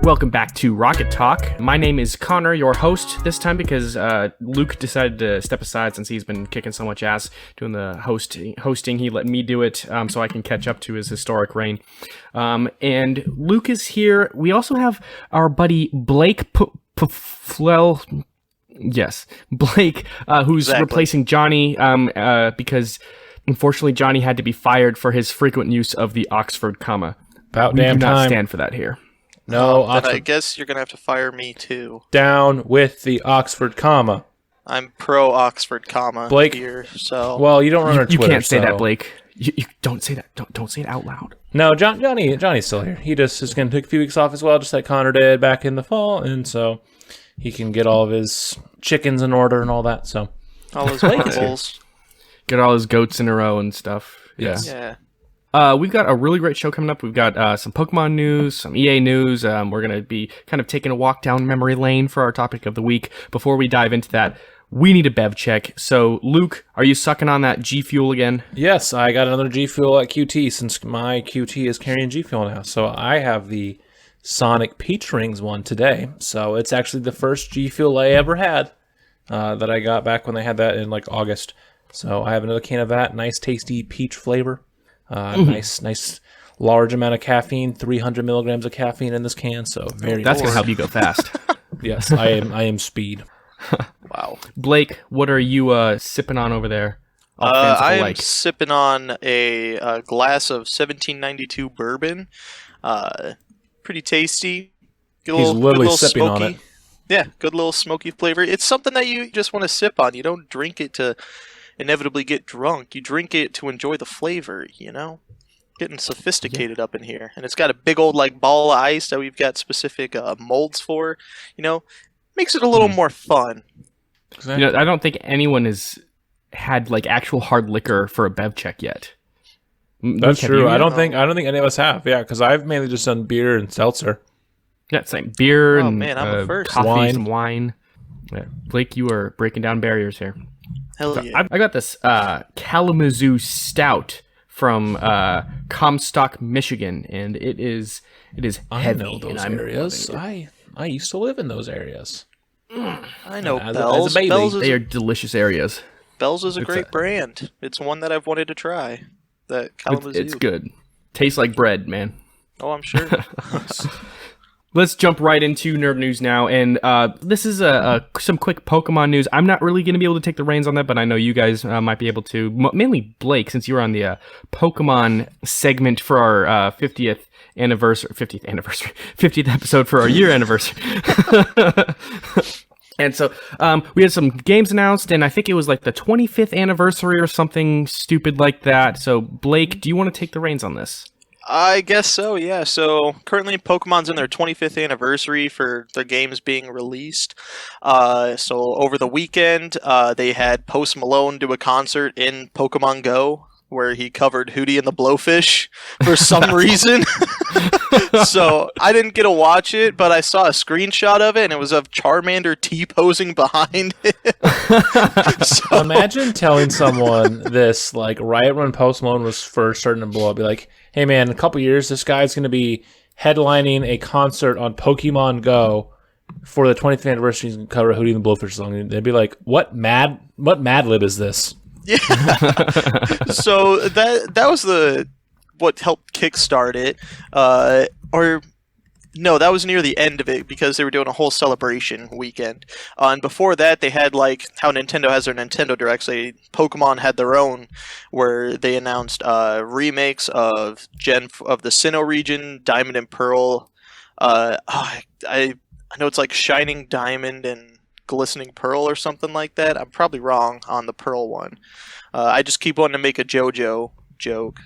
Welcome back to Rocket Talk. My name is Connor, your host this time because Luke decided to step aside since he's been kicking so much ass doing the hosting. He let me do it so I can catch up to his historic reign. And Luke is here. We also have our buddy Blake Pfeil. Yes, Blake, who's replacing Johnny because unfortunately Johnny had to be fired for his frequent use of the Oxford comma. About we damn do not time. stand for that here. No, I guess you're going to have to fire me too. Down with the Oxford comma. I'm pro Oxford comma Blake, here, so... Well, you don't run our Twitter, You can't say so... that, Blake. You don't say that. Don't say it out loud. No, Johnny's still here. He just is going to take a few weeks off as well, just like Connor did back in the fall, and so he can get all of his chickens in order and all that, so... All his animals. Get all his goats in a row and stuff. Yes. Yeah. We've got a really great show coming up. We've got some Pokemon news, some EA news. We're going to be kind of taking a walk down memory lane for our topic of the week. Before we dive into that, we need a bev check. So, Luke, are you sucking on that G Fuel again? Yes, I got another G Fuel at QT since my QT is carrying G Fuel now. So I have the Sonic Peach Rings one today. So it's actually the first G Fuel I ever had that I got back when they had that in like August. So I have another can of that. Nice, tasty peach flavor. Nice large amount of caffeine, 300 milligrams of caffeine in this can, so very That's going to help you go fast. Yes, I am speed. Wow. Blake, what are you sipping on over there? I am sipping on a glass of 1792 bourbon. Pretty tasty. He's literally sipping smoky. on it. Yeah, good little smoky flavor. It's something that you just want to sip on. You don't drink it to inevitably get drunk. You drink it to enjoy the flavor, you know? Getting sophisticated up in here. And it's got a big old like ball of ice that we've got specific molds for, you know? Makes it a little more fun. Exactly. You know, I don't think anyone has had like actual hard liquor for a bev check yet. That's Luke, true. I don't think any of us have. Yeah, because I've mainly just done beer and seltzer. Yeah, same beer and man, I'm a first. coffee, some wine. Yeah. Blake, you are breaking down barriers here. Hell yeah. I got this Kalamazoo Stout from Comstock, Michigan, and it is heavy. I know those and areas. I used to live in those areas. I know As Bell's. a baby. They are delicious areas. Bell's is a great brand. It's one that I've wanted to try. That Kalamazoo. It's good. Tastes like bread, man. Oh, I'm sure. Let's jump right into nerd news now, and this is some quick Pokemon news. I'm not really going to be able to take the reins on that, but I know you guys might be able to. Mainly Blake, since you were on the Pokemon segment for our 50th episode for our year anniversary. And so we had some games announced, and I think it was like the 25th anniversary or something stupid like that. So Blake, do you want to take the reins on this? I guess so, yeah. So currently Pokemon's in their 25th anniversary for their games being released. So over the weekend, they had Post Malone do a concert in Pokemon Go where he covered Hootie and the Blowfish for some reason. So I didn't get to watch it, but I saw a screenshot of it, and it was of Charmander T-posing behind it. So, imagine telling someone this, like, right when Post Malone was first starting to blow up, be like, hey man, in a couple years, this guy's going to be headlining a concert on Pokemon Go for the 20th anniversary. He's going to cover Hootie and the Blowfish song. And they'd be like, what Mad Lib is this? Yeah. So that was what helped kickstart it. Or no, that was near the end of it because they were doing a whole celebration weekend. And before that, they had like how Nintendo has their Nintendo Directs. Pokemon had their own, where they announced remakes of the Sinnoh region, Diamond and Pearl. I know it's like Shining Diamond and Glistening Pearl or something like that. I'm probably wrong on the Pearl one. I just keep wanting to make a JoJo joke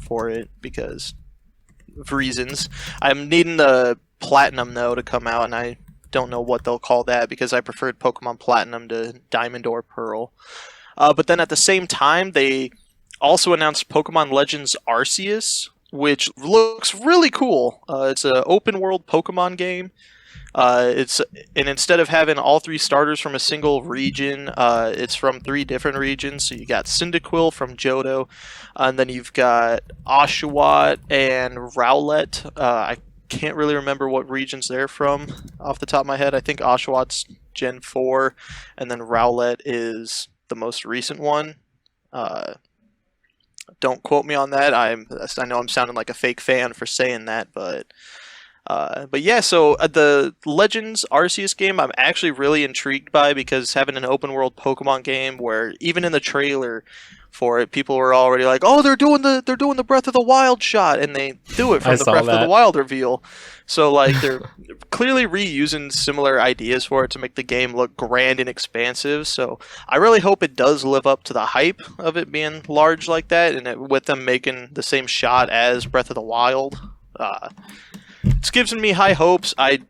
for it because of reasons. I'm needing the Platinum though to come out, and I don't know what they'll call that because I preferred Pokemon Platinum to Diamond or Pearl. But then at the same time, they also announced Pokemon Legends Arceus, which looks really cool. It's an open world Pokemon game. And instead of having all three starters from a single region, it's from 3 different regions. So you got Cyndaquil from Johto, and then you've got Oshawott and Rowlet. I can't really remember what regions they're from off the top of my head. I think Oshawott Gen 4, and then Rowlett is the most recent one. Don't quote me on that. I know I'm sounding like a fake fan for saying that, but yeah. So the Legends Arceus game, I'm actually really intrigued by, because having an open world Pokemon game where even in the trailer for it, people were already like, "Oh, they're doing the Breath of the Wild shot," and they do it from the Breath of the Wild reveal. So like they're clearly reusing similar ideas for it to make the game look grand and expansive. So I really hope it does live up to the hype of it being large like that, and with them making the same shot as Breath of the Wild. It's giving me high hopes. I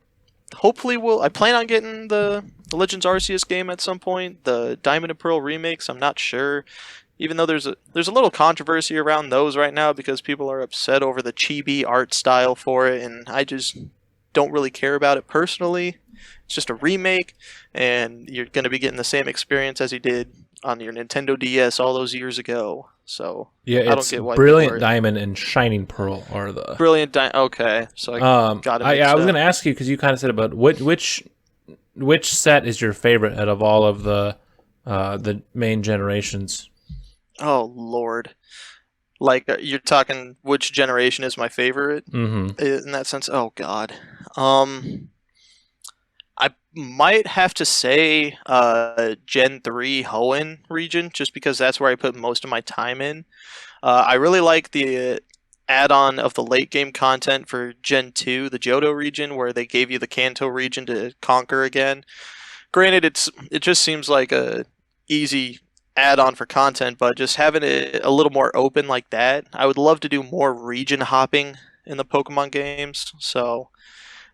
plan on getting the Legends Arceus game at some point. The Diamond and Pearl remakes, I'm not sure. Even though there's a little controversy around those right now because people are upset over the chibi art style for it, and I just don't really care about it personally. It's just a remake, and you're going to be getting the same experience as you did on your Nintendo DS all those years ago. So yeah, I don't get why Brilliant Diamond and Shining Pearl are the Brilliant Diamond. Okay, so I got it. I was going to ask you, because you kind of said about which set is your favorite out of all of the main generations. Oh Lord, like you're talking which generation is my favorite in that sense? Oh God, I might have to say Gen 3 Hoenn region, just because that's where I put most of my time in. I really like the add-on of the late game content for Gen 2, the Johto region, where they gave you the Kanto region to conquer again. Granted, it just seems like a easy add-on for content, but just having it a little more open like that, I would love to do more region hopping in the Pokemon games. So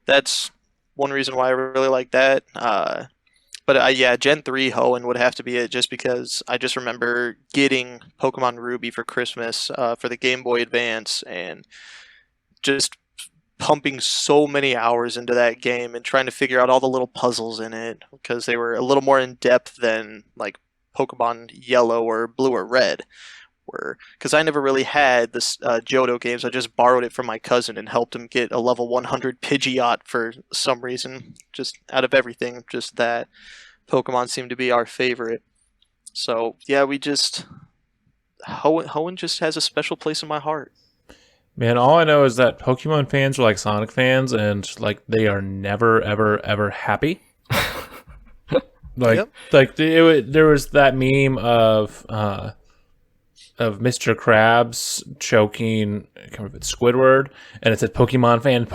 that's one reason why I really like that. But yeah, Gen 3 Hoenn would have to be it, just because I just remember getting Pokemon Ruby for Christmas for the Game Boy Advance, and just pumping so many hours into that game and trying to figure out all the little puzzles in it, because they were a little more in depth than like Pokemon Yellow or Blue or Red were, because I never really had this Johto games. I just borrowed it from my cousin and helped him get a level 100 Pidgeot for some reason. Just out of everything, just that Pokemon seemed to be our favorite. So yeah, Hoenn just has a special place in my heart. Man, all I know is that Pokemon fans are like Sonic fans, and like they are never, ever, ever happy. There was that meme of Mr. Krabs choking, I can't remember if it's Squidward, and it said Pokemon fans,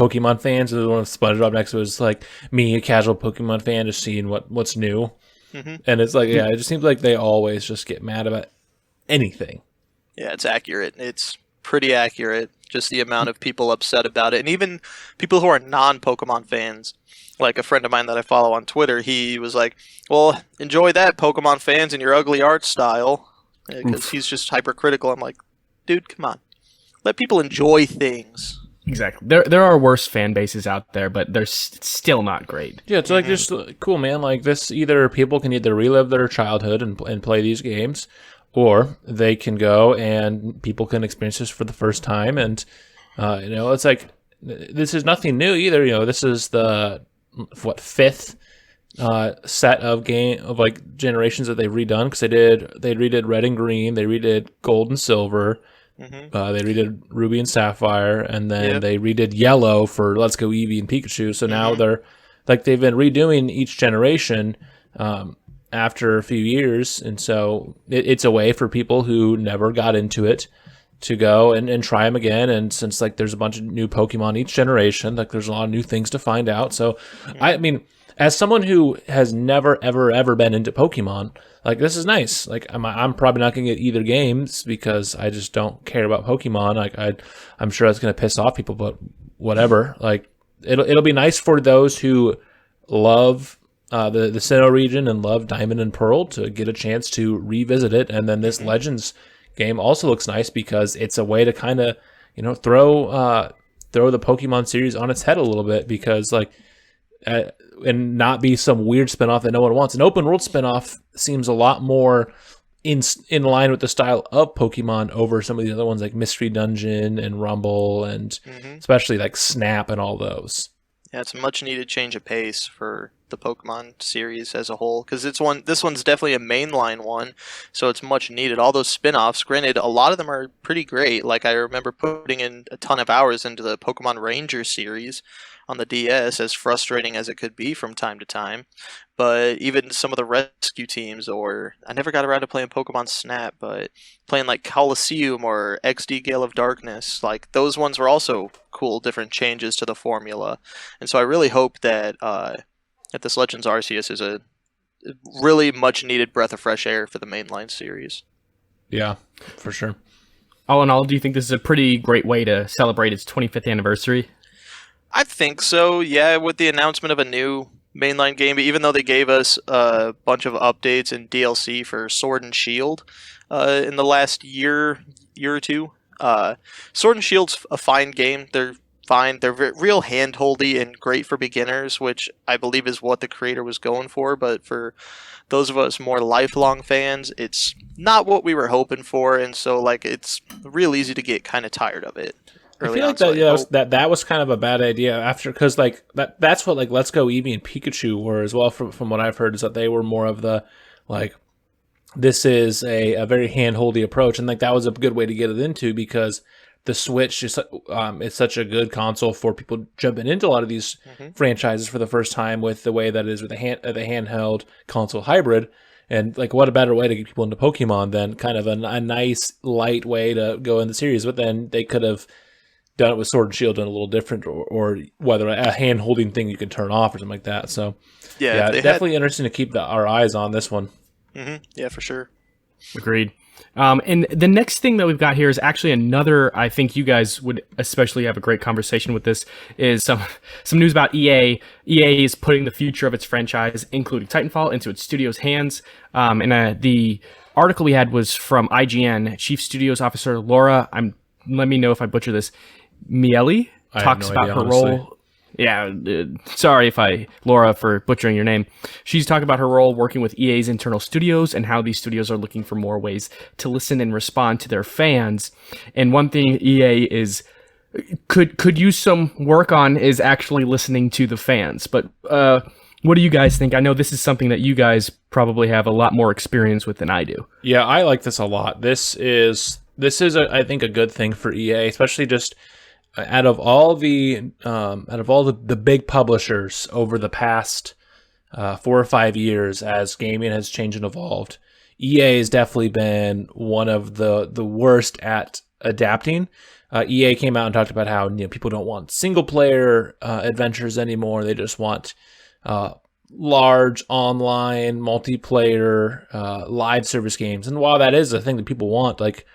and the one with SpongeBob next to it was like me, a casual Pokemon fan, just seeing what's new. And it's like, yeah, it just seems like they always just get mad about anything. Yeah, it's accurate. It's pretty accurate, just the amount of people upset about it. And even people who are non-Pokemon fans, like a friend of mine that I follow on Twitter, he was like, well, enjoy that, Pokemon fans, in your ugly art style. Because he's just hypercritical. I'm like, dude, come on. Let people enjoy things. Exactly. There are worse fan bases out there, but they're still not great. Yeah, it's like just cool, man. Like this, either people can either relive their childhood and play these games, or they can go and people can experience this for the first time. And it's like, this is nothing new either. This is the fifth set of like generations that they've redone, because they redid Red and Green, they redid Gold and Silver, they redid Ruby and Sapphire, and then they redid Yellow for Let's Go Eevee and Pikachu. So now they've been redoing each generation after a few years, and so it's a way for people who never got into it to go and try them again. And since like there's a bunch of new Pokemon each generation, like there's a lot of new things to find out. So I mean, as someone who has never, ever, ever been into Pokemon, like, this is nice. Like, I'm probably not going to get either games because I just don't care about Pokemon. Like, I'm sure that's going to piss off people, but whatever. Like, it'll be nice for those who love the Sinnoh region and love Diamond and Pearl to get a chance to revisit it. And then this Legends game also looks nice because it's a way to kind of, throw the Pokemon series on its head a little bit, because like, and not be some weird spinoff that no one wants. An open world spinoff seems a lot more in line with the style of Pokemon over some of the other ones like Mystery Dungeon and Rumble and especially like Snap and all those. Yeah, it's a much needed change of pace for the Pokemon series as a whole, because this one's definitely a mainline one, so it's much needed. All those spin-offs, granted, a lot of them are pretty great. Like, I remember putting in a ton of hours into the Pokemon Ranger series on the DS, as frustrating as it could be from time to time. But even some of the rescue teams, or I never got around to playing Pokemon Snap, but playing like Coliseum or XD Gale of Darkness, like those ones were also cool, different changes to the formula. And so I really hope that this Legends Arceus is a really much needed breath of fresh air for the mainline series. Yeah, for sure. All in all, do you think this is a pretty great way to celebrate its 25th anniversary? I think so, yeah, with the announcement of a new mainline game, even though they gave us a bunch of updates and DLC for Sword and Shield in the last year or two. Sword and Shield's a fine game. They're fine. They're real hand-holdy and great for beginners, which I believe is what the creator was going for, but for those of us more lifelong fans, it's not what we were hoping for, and so like it's real easy to get kind of tired of it. I feel like that was kind of a bad idea after, because like that's what like Let's Go Eevee and Pikachu were as well. From what I've heard, is that they were more of the like, this is a very hand-holdy approach, and like that was a good way to get it into, because the Switch is such a good console for people jumping into a lot of these franchises for the first time, with the way that it is with the handheld console hybrid. And like, what a better way to get people into Pokemon than kind of a nice light way to go in the series. But then they could have done it with Sword and Shield and a little different, or whether a hand holding thing you can turn off or something like that. So yeah, definitely interesting to keep our eyes on this one. Yeah, for sure. Agreed. And the next thing that we've got here is actually another, I think you guys would especially have a great conversation with this, is some news about EA. EA is putting the future of its franchise, including Titanfall, into its studio's hands. And the article we had was from IGN. Chief Studios Officer Laura, let me know if I butcher this, Miele, talks about her role. Yeah, sorry Laura, for butchering your name. She's talking about her role working with EA's internal studios and how these studios are looking for more ways to listen and respond to their fans. And one thing EA could use some work on is actually listening to the fans. But what do you guys think? I know this is something that you guys probably have a lot more experience with than I do. Yeah, I like this a lot. This is I think a good thing for EA, especially just out of all the big publishers over the past 4 or 5 years, as gaming has changed and evolved. EA has definitely been one of the worst at adapting. EA came out and talked about how people don't want single player adventures anymore. They just want large online multiplayer live service games. And while that is a thing that people want, like,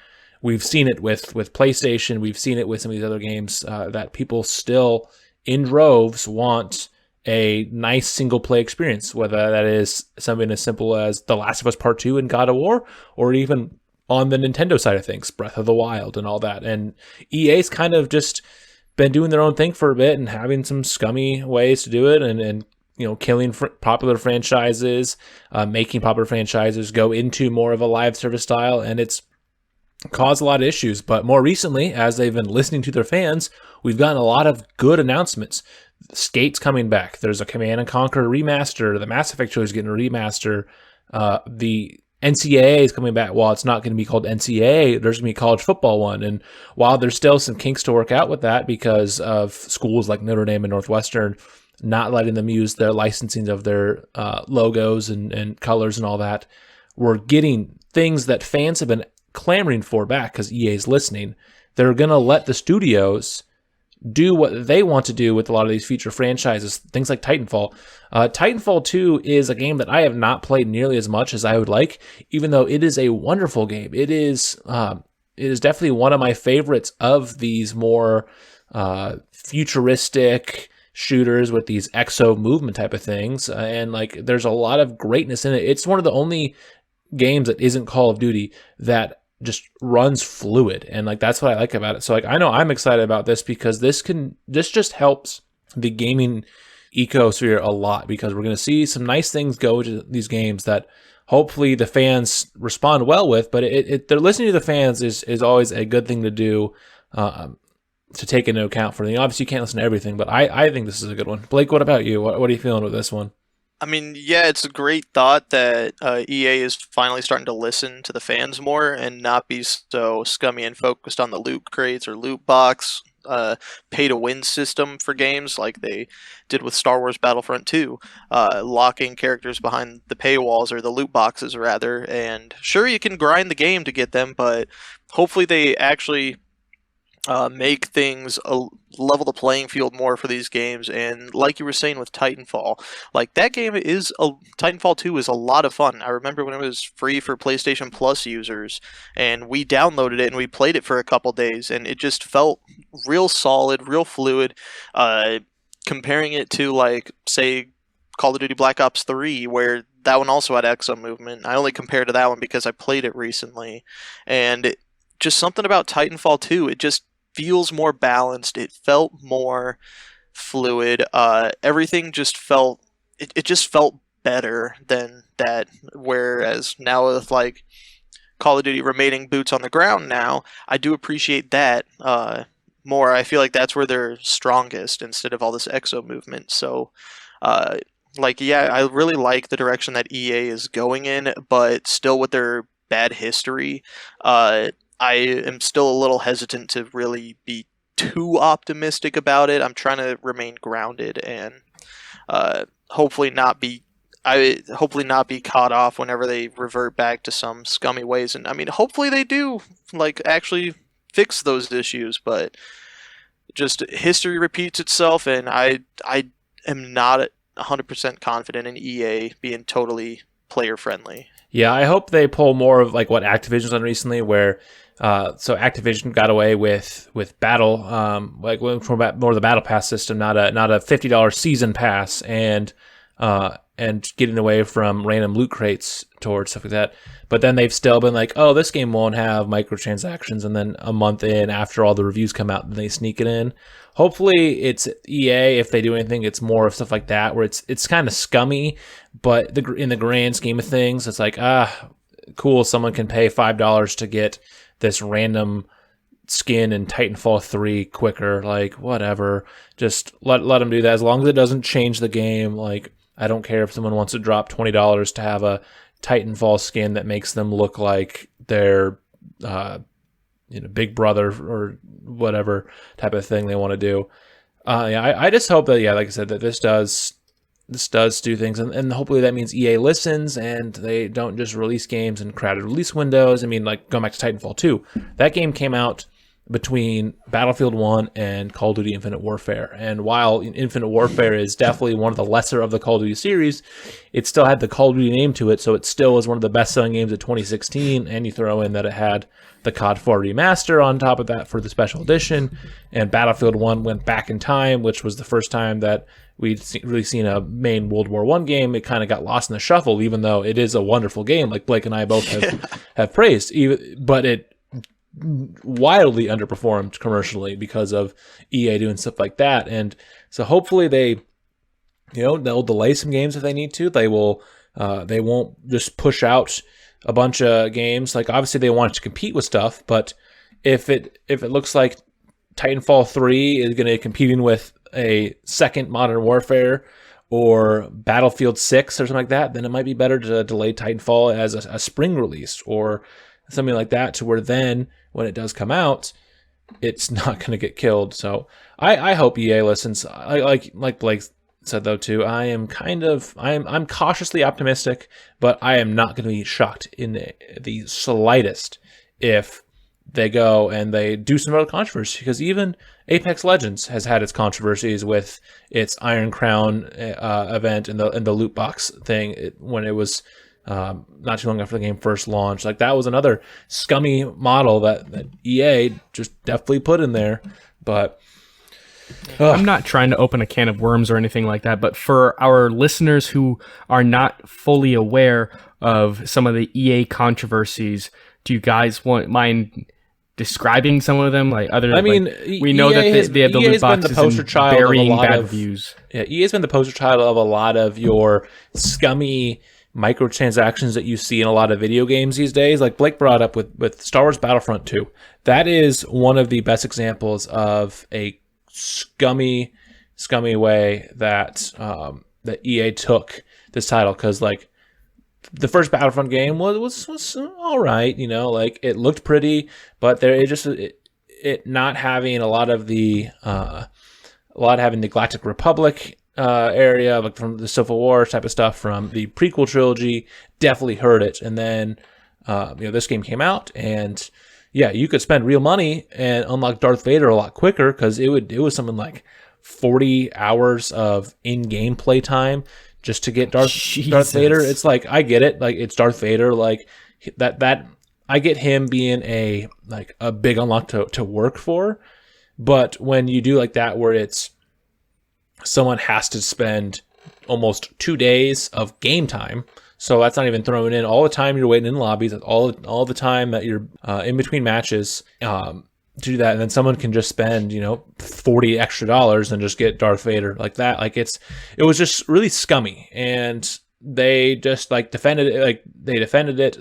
we've seen it with PlayStation, we've seen it with some of these other games, that people still in droves want a nice single play experience, whether that is something as simple as The Last of Us Part 2 and God of War, or even on the Nintendo side of things, Breath of the Wild and all that. And EA's kind of just been doing their own thing for a bit and having some scummy ways to do it, and killing popular franchises, making popular franchises go into more of a live service style, and it's caused a lot of issues. But more recently, as they've been listening to their fans, we've gotten a lot of good announcements. Skate's coming back. There's a Command & Conquer remaster. The Mass Effect show is getting a remaster. The NCAA is coming back. While it's not going to be called NCAA, there's going to be a college football one. And while there's still some kinks to work out with that because of schools like Notre Dame and Northwestern not letting them use their licensing of their logos and colors and all that, we're getting things that fans have been clamoring for back because EA is listening. They're going to let the studios do what they want to do with a lot of these future franchises, things like Titanfall. Titanfall 2 is a game that I have not played nearly as much as I would like, even though it is a wonderful game. It is definitely one of my favorites of these more futuristic shooters with these exo movement type of things. And like, there's a lot of greatness in it. It's one of the only games that isn't Call of Duty that just runs fluid, and like that's what I like about it. So like, I know I'm excited about this because this just helps the gaming ecosphere a lot, because we're going to see some nice things go to these games that hopefully the fans respond well with. But they're listening to the fans is always a good thing to do, to take into account for them. Obviously, you can't listen to everything, but I think this is a good one. Blake, what about you? What are you feeling with this one? I mean, yeah, it's a great thought that EA is finally starting to listen to the fans more and not be so scummy and focused on the loot crates or loot box pay-to-win system for games like they did with Star Wars Battlefront 2, locking characters behind the paywalls, or the loot boxes, rather. And sure, you can grind the game to get them, but hopefully they actually make things level the playing field more for these games. And like you were saying with Titanfall, like that game Titanfall 2 is a lot of fun. I remember when it was free for PlayStation Plus users, and we downloaded it and we played it for a couple days, and it just felt real solid, real fluid. Comparing it to, like, say, Call of Duty Black Ops 3, where that one also had exo movement. I only compared to that one because I played it recently, and just something about Titanfall 2, it just feels more balanced. It felt more fluid. Everything just felt it just felt better than that. Whereas now with like Call of Duty remaining boots on the ground, now I do appreciate that more. I feel like that's where they're strongest instead of all this exo movement. So like, yeah, I really like the direction that EA is going in, but still with their bad history, I am still a little hesitant to really be too optimistic about it. I'm trying to remain grounded and hopefully not be caught off whenever they revert back to some scummy ways. And I mean, hopefully they do, like, actually fix those issues. But just history repeats itself, and I am not 100% confident in EA being totally player friendly. Yeah, I hope they pull more of like what Activision's done recently, where so Activision got away with battle, like more of the battle pass system, not a $50 season pass, and getting away from random loot crates towards stuff like that. But then they've still been like, oh, this game won't have microtransactions, and then a month in, after all the reviews come out, then they sneak it in. Hopefully it's EA, if they do anything, it's more of stuff like that, where it's kind of scummy, but in the grand scheme of things, it's like, cool, someone can pay $5 to get this random skin in Titanfall 3 quicker, like, whatever. Just let them do that, as long as it doesn't change the game. Like, I don't care if someone wants to drop $20 to have a Titanfall skin that makes them look like they're Big Brother or whatever type of thing they want to do. I just hope that, like I said, that this does do things, and hopefully that means EA listens and they don't just release games in crowded release windows. I mean, like, going back to Titanfall 2, that game came out between Battlefield 1 and Call of Duty Infinite Warfare. And while Infinite Warfare is definitely one of the lesser of the Call of Duty series, it still had the Call of Duty name to it, so it still was one of the best-selling games of 2016, and you throw in that it had the COD 4 remaster on top of that for the special edition, and Battlefield 1 went back in time, which was the first time that we'd really seen a main World War I game. It kind of got lost in the shuffle, even though it is a wonderful game, like Blake and I both have praised, but it wildly underperformed commercially because of EA doing stuff like that. And so hopefully they'll delay some games if they need to. They won't just push out a bunch of games. Like, obviously they want it to compete with stuff, but if it looks like Titanfall 3 is going to be competing with a second Modern Warfare or Battlefield 6 or something like that, then it might be better to delay Titanfall as a spring release or something like that, to where then when it does come out, it's not going to get killed. So I hope EA listens. Like Blake said, though, too, I'm cautiously optimistic, but I am not going to be shocked in the slightest if they go and they do some other controversy, because even Apex Legends has had its controversies with its Iron Crown event and the loot box thing when it was not too long after the game first launched. Like, that was another scummy model that EA just definitely put in there. But I'm not trying to open a can of worms or anything like that, but for our listeners who are not fully aware of some of the EA controversies, do you guys mind describing some of them? Like, we know that they have the loot boxes and burying bad reviews. Yeah, EA's been the poster child of a lot of your scummy microtransactions that you see in a lot of video games these days. Like Blake brought up with Star Wars Battlefront 2. That is one of the best examples of a scummy way that that EA took this title, because like the first Battlefront game was all right, you know, like it looked pretty, but it not having a lot of having the Galactic Republic area, like from the Civil War type of stuff from the prequel trilogy, definitely hurt it. And then this game came out, and yeah, you could spend real money and unlock Darth Vader a lot quicker, because it was something like 40 hours of in-game play time just to get Darth Vader. It's like, I get it, like it's Darth Vader, like that I get him being a big unlock to work for. But when you do like that, where it's someone has to spend almost 2 days of game time, so that's not even throwing in all the time you're waiting in lobbies, all the time that you're in between matches, to do that, and then someone can just spend $40 extra and just get Darth Vader like that. Like it was just really scummy, and they just defended it. Like they defended it.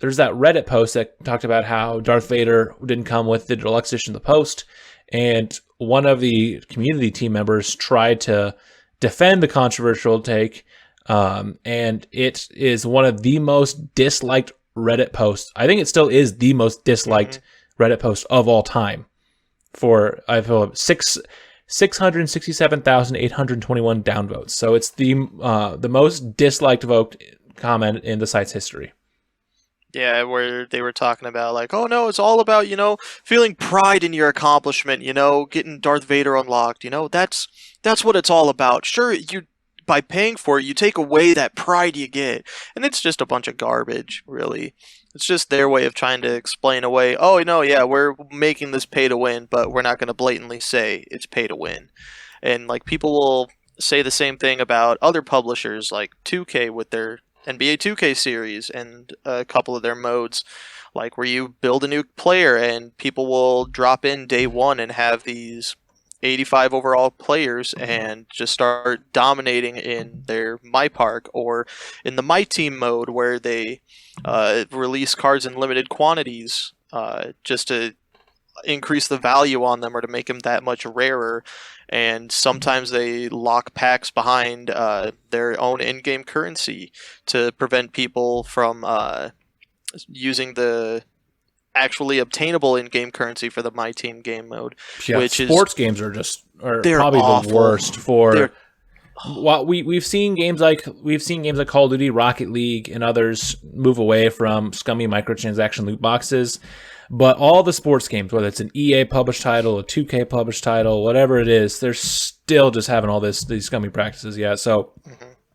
There's that Reddit post that talked about how Darth Vader didn't come with the deluxe edition of the post, and one of the community team members tried to defend the controversial take, and it is one of the most disliked Reddit posts. I think it still is the most disliked Reddit post of all time. For I feel 667,821 downvotes. So it's the most disliked vote comment in the site's history. Yeah, where they were talking about like, oh no, it's all about, feeling pride in your accomplishment, getting Darth Vader unlocked, that's what it's all about. Sure, by paying for it, you take away that pride you get. And it's just a bunch of garbage, really. It's just their way of trying to explain away, oh no, yeah, we're making this pay to win, but we're not going to blatantly say it's pay to win. And like people will say the same thing about other publishers like 2K with their NBA 2K series and a couple of their modes, like where you build a new player and people will drop in day one and have these 85 overall players and just start dominating in their My Park, or in the My Team mode where they release cards in limited quantities just to increase the value on them or to make them that much rarer. And sometimes they lock packs behind their own in-game currency to prevent people from using the actually obtainable in-game currency for the My Team game mode. Yeah, which sports games are probably awful. The worst for. Well, we've seen games like Call of Duty, Rocket League, and others move away from scummy microtransaction loot boxes. But all the sports games, whether it's an EA published title, a 2K published title, whatever it is, they're still just having all these scummy practices. Yeah, so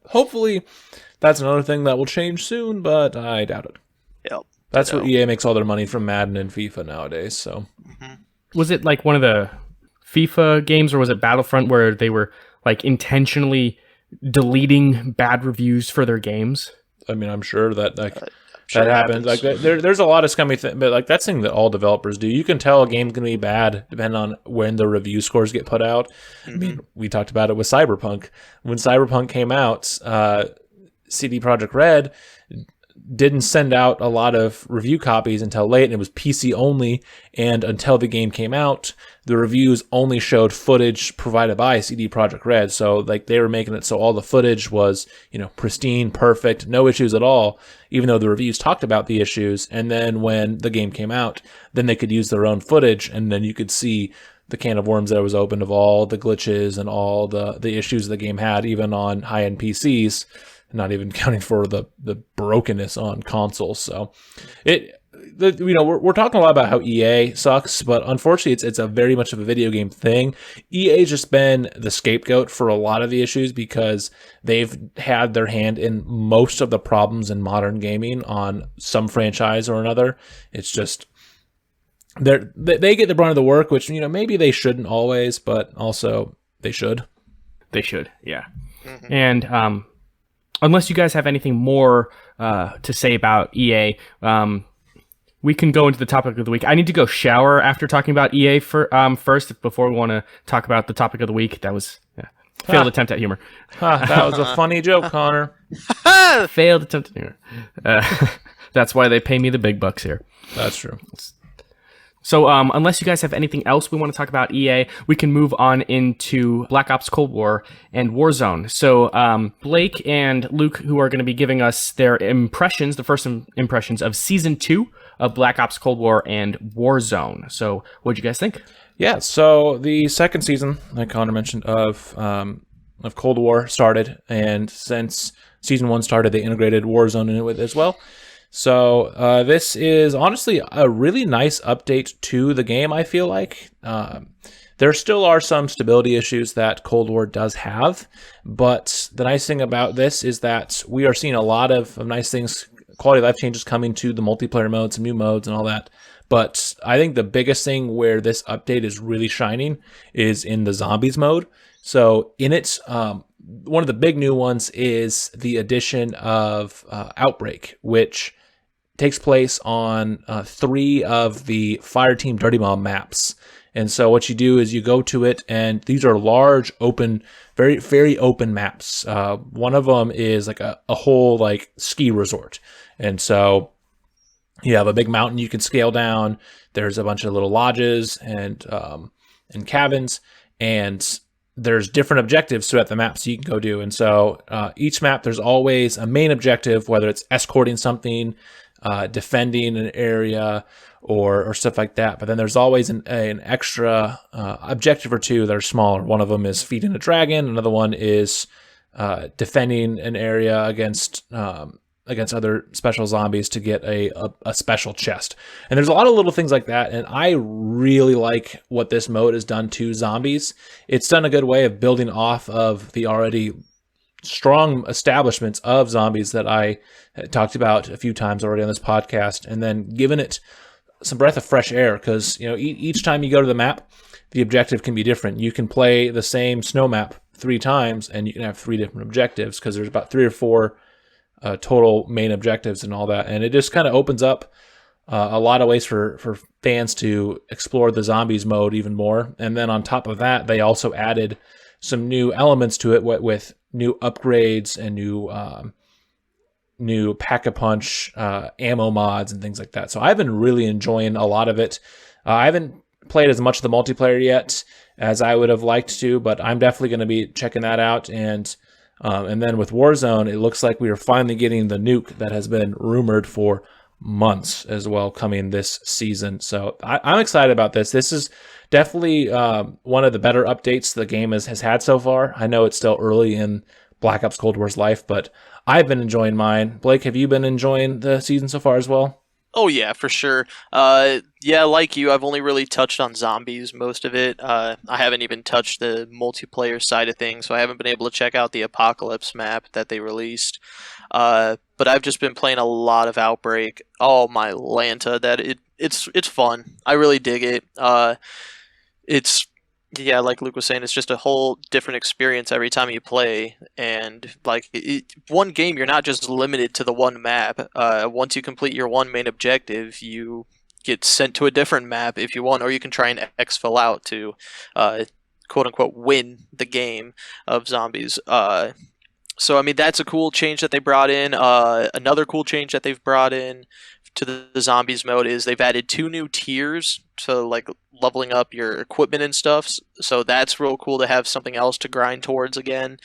hopefully that's another thing that will change soon, but I doubt it. Yep. That's where EA makes all their money, from Madden and FIFA nowadays. So, Was it like one of the FIFA games, or was it Battlefront, where they were like intentionally deleting bad reviews for their games? I mean, I'm sure that that happens. Like there's a lot of scummy things, but like that's something that all developers do. You can tell a game's gonna be bad depending on when the review scores get put out. I mean, we talked about it with Cyberpunk. When Cyberpunk came out, CD Projekt Red didn't send out a lot of review copies until late, and it was PC only. And until the game came out, the reviews only showed footage provided by CD Projekt Red. So like they were making it so all the footage was, pristine, perfect, no issues at all, even though the reviews talked about the issues. And then when the game came out, then they could use their own footage, and then you could see the can of worms that was opened of all the glitches and all the issues the game had, even on high-end PCs. Not even counting for the brokenness on consoles. So we're talking a lot about how EA sucks, but unfortunately it's a very much of a video game thing. EA's just been the scapegoat for a lot of the issues because they've had their hand in most of the problems in modern gaming on some franchise or another. It's just they get the brunt of the work, which maybe they shouldn't always, but also they should. They should, yeah. And unless you guys have anything more to say about EA, we can go into the topic of the week. I need to go shower after talking about EA first before we want to talk about the topic of the week. That was Failed attempt at humor. That was a funny joke, Connor. Failed attempt at humor. That's why they pay me the big bucks here. That's true. So unless you guys have anything else we want to talk about EA, we can move on into Black Ops Cold War and Warzone. So Blake and Luke, who are going to be giving us their impressions, the first impressions of Season 2 of Black Ops Cold War and Warzone. So what'd you guys think? Yeah, so the second season, like Connor mentioned, of Cold War started, and since Season 1 started, they integrated Warzone in it as well. So this is honestly a really nice update to the game, I feel like. There still are some stability issues that Cold War does have, but the nice thing about this is that we are seeing a lot of nice things, quality of life changes coming to the multiplayer modes, some new modes and all that. But I think the biggest thing where this update is really shining is in the zombies mode. So in it, one of the big new ones is the addition of Outbreak, which takes place on 3 of the Fireteam Dirty Bomb maps. And so what you do is you go to it, and these are large, open, very, very open maps. One of them is like a whole like ski resort. And so you have a big mountain you can scale down. There's a bunch of little lodges and cabins, and there's different objectives throughout the map so you can go do. And so each map, there's always a main objective, whether it's escorting something, defending an area, or stuff like that. But then there's always an extra objective or two that are smaller. One of them is feeding a dragon. Another one is defending an area against other special zombies to get a special chest. And there's a lot of little things like that, and I really like what this mode has done to zombies. It's done a good way of building off of the already strong establishments of zombies that I talked about a few times already on this podcast, and then giving it some breath of fresh air, because each time you go to the map, the objective can be different. You can play the same snow map 3 times, and you can have 3 different objectives, because there's about 3 or 4 total main objectives and all that. And it just kind of opens up a lot of ways for fans to explore the zombies mode even more. And then on top of that, they also added some new elements to it with new upgrades and new pack-a-punch ammo mods and things like that. So I've been really enjoying a lot of it. I haven't played as much of the multiplayer yet as I would have liked to, but I'm definitely going to be checking that out. And then with Warzone, it looks like we are finally getting the nuke that has been rumored for months as well coming this season. So I'm excited about this. This is definitely one of the better updates the game has had so far. I know it's still early in Black Ops Cold War's life, but I've been enjoying mine. Blake, have you been enjoying the season so far as well? Oh yeah, for sure. Yeah, like you, I've only really touched on zombies most of it. I haven't even touched the multiplayer side of things, so I haven't been able to check out the Apocalypse map that they released. But I've just been playing a lot of Outbreak. Oh my Lanta, it's fun. I really dig it. Yeah, like Luke was saying, it's just a whole different experience every time you play. And like one game, you're not just limited to the one map. Once you complete your one main objective, you get sent to a different map if you want, or you can try and exfil out to quote unquote win the game of zombies. So I mean, that's a cool change that they brought in. Another cool change that they've brought in to the zombies mode is they've added 2 new tiers, so like leveling up your equipment and stuff. So that's real cool to have something else to grind towards again.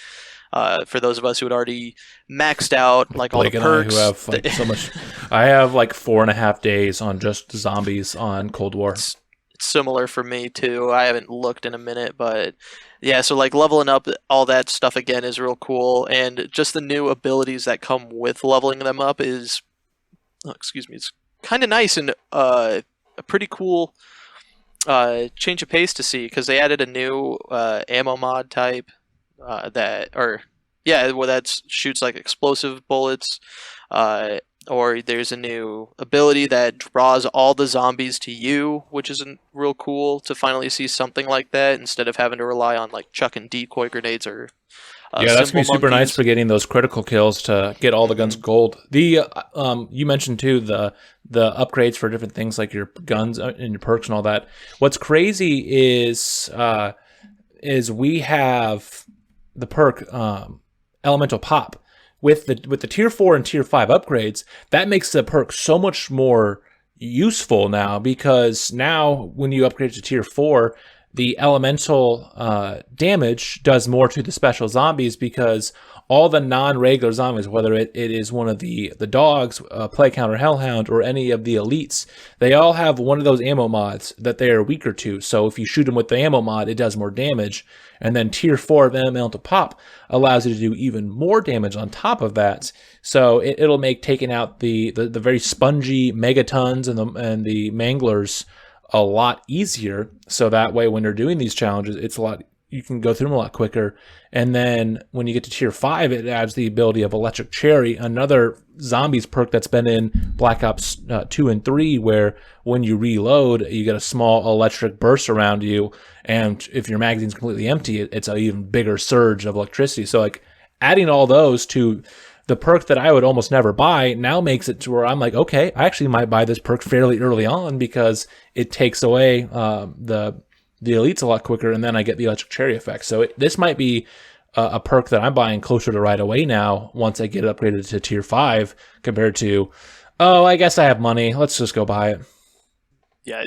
For those of us who had already maxed out like all Blake the and perks, I, who have like so much. I have like 4.5 days on just zombies on Cold War. It's similar for me too. I haven't looked in a minute, but yeah. So like leveling up all that stuff again is real cool, and just the new abilities that come with leveling them up is. It's kind of nice and a pretty cool change of pace to see, because they added a new ammo mod type that shoots like explosive bullets, or there's a new ability that draws all the zombies to you, which is real cool to finally see something like that instead of having to rely on like chucking decoy grenades or yeah, that's gonna be super nice for getting those critical kills to get all the guns gold. The you mentioned too the upgrades for different things like your guns and your perks and all that. What's crazy is we have the perk Elemental Pop with the tier 4 and tier 5 upgrades, that makes the perk so much more useful now, because now when you upgrade to tier 4, the elemental damage does more to the special zombies, because all the non-regular zombies, whether it is one of the dogs, Plague Hound or Hellhound, or any of the elites, they all have one of those ammo mods that they are weaker to. So if you shoot them with the ammo mod, it does more damage. And then tier 4 of Elemental Pop allows you to do even more damage on top of that. So it'll make taking out the very spongy megatons and the manglers a lot easier. So that way, when you're doing these challenges, you can go through them a lot quicker. And then when you get to tier 5, it adds the ability of Electric Cherry, another zombies perk that's been in Black Ops 2 and 3, where when you reload, you get a small electric burst around you. And if your magazine's completely empty, it's an even bigger surge of electricity. So like adding all those to the perk that I would almost never buy now makes it to where I'm like, okay, I actually might buy this perk fairly early on, because it takes away the elites a lot quicker, and then I get the Electric Cherry effect. So this might be a perk that I'm buying closer to right away now once I get it upgraded to tier 5, compared to, oh, I guess I have money, let's just go buy it. Yeah,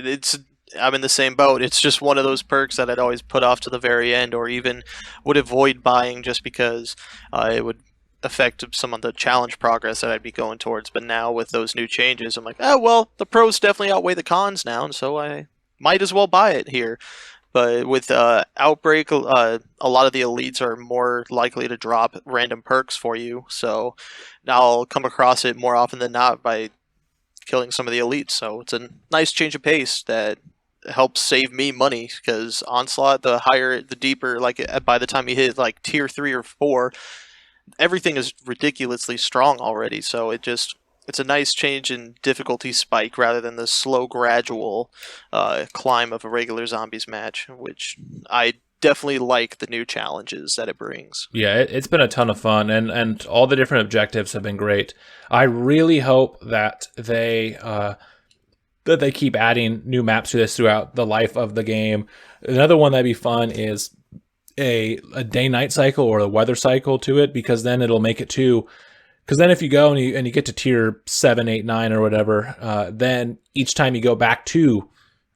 I'm in the same boat. It's just one of those perks that I'd always put off to the very end, or even would avoid buying just because it would affect some of the challenge progress that I'd be going towards. But now with those new changes, I'm like, oh, well, the pros definitely outweigh the cons now, and so I might as well buy it here. But with Outbreak, a lot of the elites are more likely to drop random perks for you, so now I'll come across it more often than not by killing some of the elites. So it's a nice change of pace that helps save me money, because Onslaught, the higher, the deeper, like by the time you hit like tier 3 or 4, everything is ridiculously strong already. So it's a nice change in difficulty spike rather than the slow gradual climb of a regular zombies match, which I definitely like the new challenges that it brings. Yeah, it's been a ton of fun, and all the different objectives have been great. I really hope that they keep adding new maps to this throughout the life of the game. Another one that'd be fun is a day-night cycle or a weather cycle to it, because then it'll make it too. Because then if you go and you get to tier 7, 8, 9 or whatever, then each time you go back to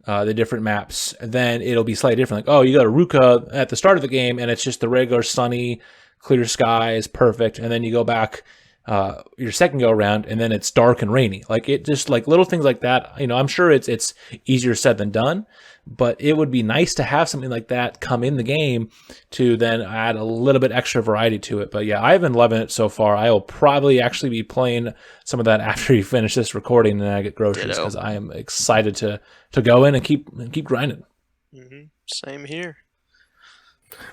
the different maps, then it'll be slightly different. Like, oh, you got a Ruka at the start of the game, and it's just the regular sunny, clear skies, perfect. And then you go back your second go around, and then it's dark and rainy. Like, it just, like, little things like that. I'm sure it's easier said than done, but it would be nice to have something like that come in the game to then add a little bit extra variety to it. But yeah, I've been loving it so far. I will probably actually be playing some of that after you finish this recording and I get groceries, because I am excited to go in and keep grinding. Mm-hmm. Same here.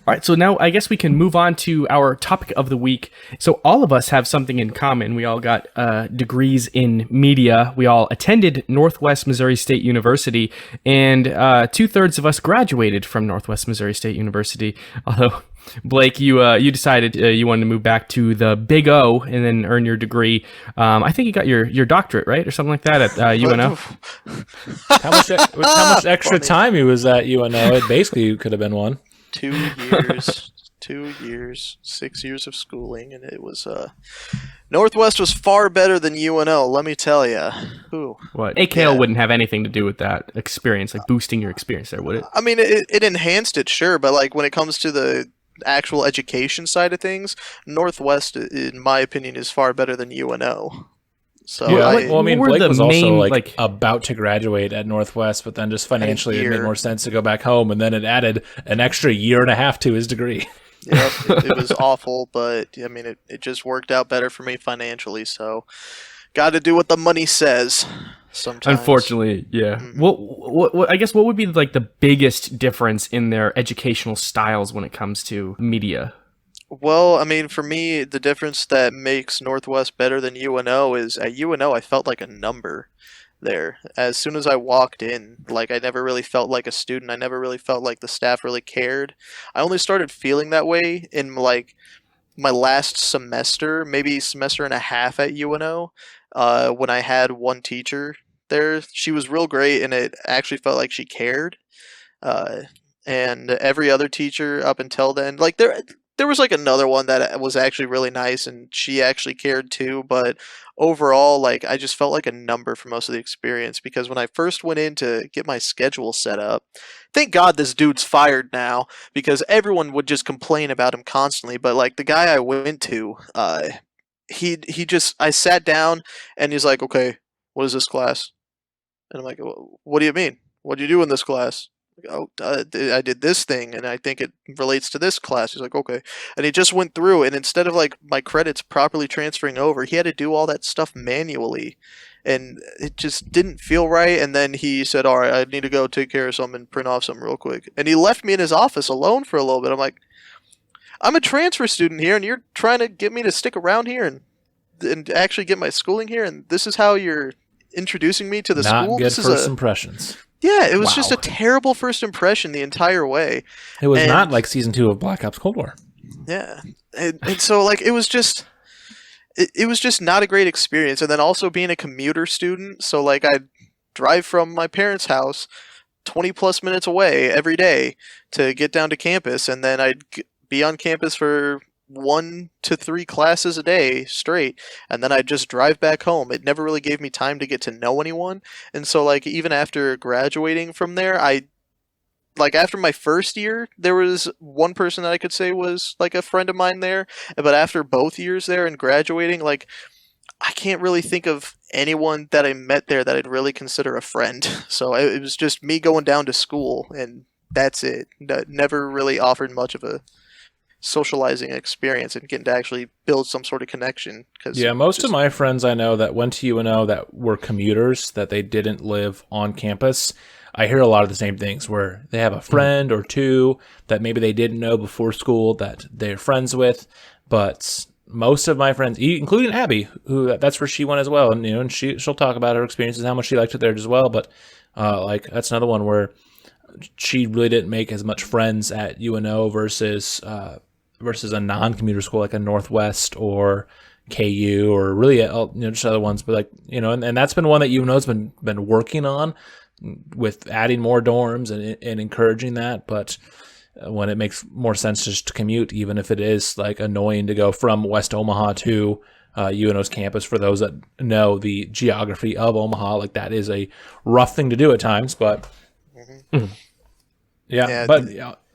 All right, so now I guess we can move on to our topic of the week. So all of us have something in common. We all got degrees in media. We all attended Northwest Missouri State University, and 2/3 of us graduated from Northwest Missouri State University. Although, Blake, you decided you wanted to move back to the Big O and then earn your degree. I think you got your doctorate, right, or something like that at UNO. How much extra time he was at UNO? It basically could have been one. 2 years, 6 years of schooling, and it was Northwest was far better than UNO, let me tell you. What? AKL wouldn't have anything to do with that experience, like boosting your experience there, would it? I mean, it enhanced it, sure, but like when it comes to the actual education side of things, Northwest, in my opinion, is far better than UNO. So yeah, Blake was also about to graduate at Northwest, but then just financially it made more sense to go back home, and then it added an extra year and a half to his degree. Yep, it was awful, but I mean, it just worked out better for me financially. So, got to do what the money says. Sometimes, unfortunately, yeah. Mm-hmm. What I guess what would be like the biggest difference in their educational styles when it comes to media? Well, I mean, for me, the difference that makes Northwest better than UNO is at UNO, I felt like a number there. As soon as I walked in, like, I never really felt like a student. I never really felt like the staff really cared. I only started feeling that way in, like, my last semester, maybe semester and a half at UNO, when I had one teacher there. She was real great, and it actually felt like she cared. And every other teacher up until then, like, there was like another one that was actually really nice, and she actually cared too. But overall, like I just felt like a number for most of the experience because when I first went in to get my schedule set up, thank God this dude's fired now because everyone would just complain about him constantly. But like the guy I went to, he just I sat down and he's like, okay, what is this class? And I'm like, what do you mean? What do you do in this class? Oh, I did this thing, and I think it relates to this class. He's like, okay. And he just went through, and instead of like my credits properly transferring over, he had to do all that stuff manually. And it just didn't feel right. And then he said, all right, I need to go take care of something and print off something real quick. And he left me in his office alone for a little bit. I'm like, I'm a transfer student here, and you're trying to get me to stick around here and actually get my schooling here, and this is how you're introducing me to the Not school? good This is first impressions. Yeah, it was Wow. just a terrible first impression the entire way. It was And- not like season 2 of Black Ops Cold War. Yeah, and so like it was just not a great experience. And then also being a commuter student, so like I'd drive from my parents' house 20 plus minutes away every day to get down to campus, and then I'd be on campus for 1 to 3 classes a day straight, and then I'd just drive back home. It never really gave me time to get to know anyone. And so like even after graduating from there, after my first year, there was one person that I could say was like a friend of mine there, but after both years there and graduating, like I can't really think of anyone that I met there that I'd really consider a friend. So it was just me going down to school, and that's it. Never really offered much of a socializing experience and getting to actually build some sort of connection. Yeah, most of my friends I know that went to UNO that were commuters, that they didn't live on campus, I hear a lot of the same things where they have a friend or two that maybe they didn't know before school that they're friends with, but most of my friends, including Abby, who that's where she went as well, and and she'll talk about her experiences, how much she liked it there as well. But like that's another one where she really didn't make as much friends at UNO versus a non-commuter school like a Northwest or KU or really just other ones. But like and that's been one that UNO's been working on with adding more dorms and encouraging that. But when it makes more sense just to commute, even if it is like annoying to go from West Omaha to UNO's campus, for those that know the geography of Omaha, like that is a rough thing to do at times. But Yeah, but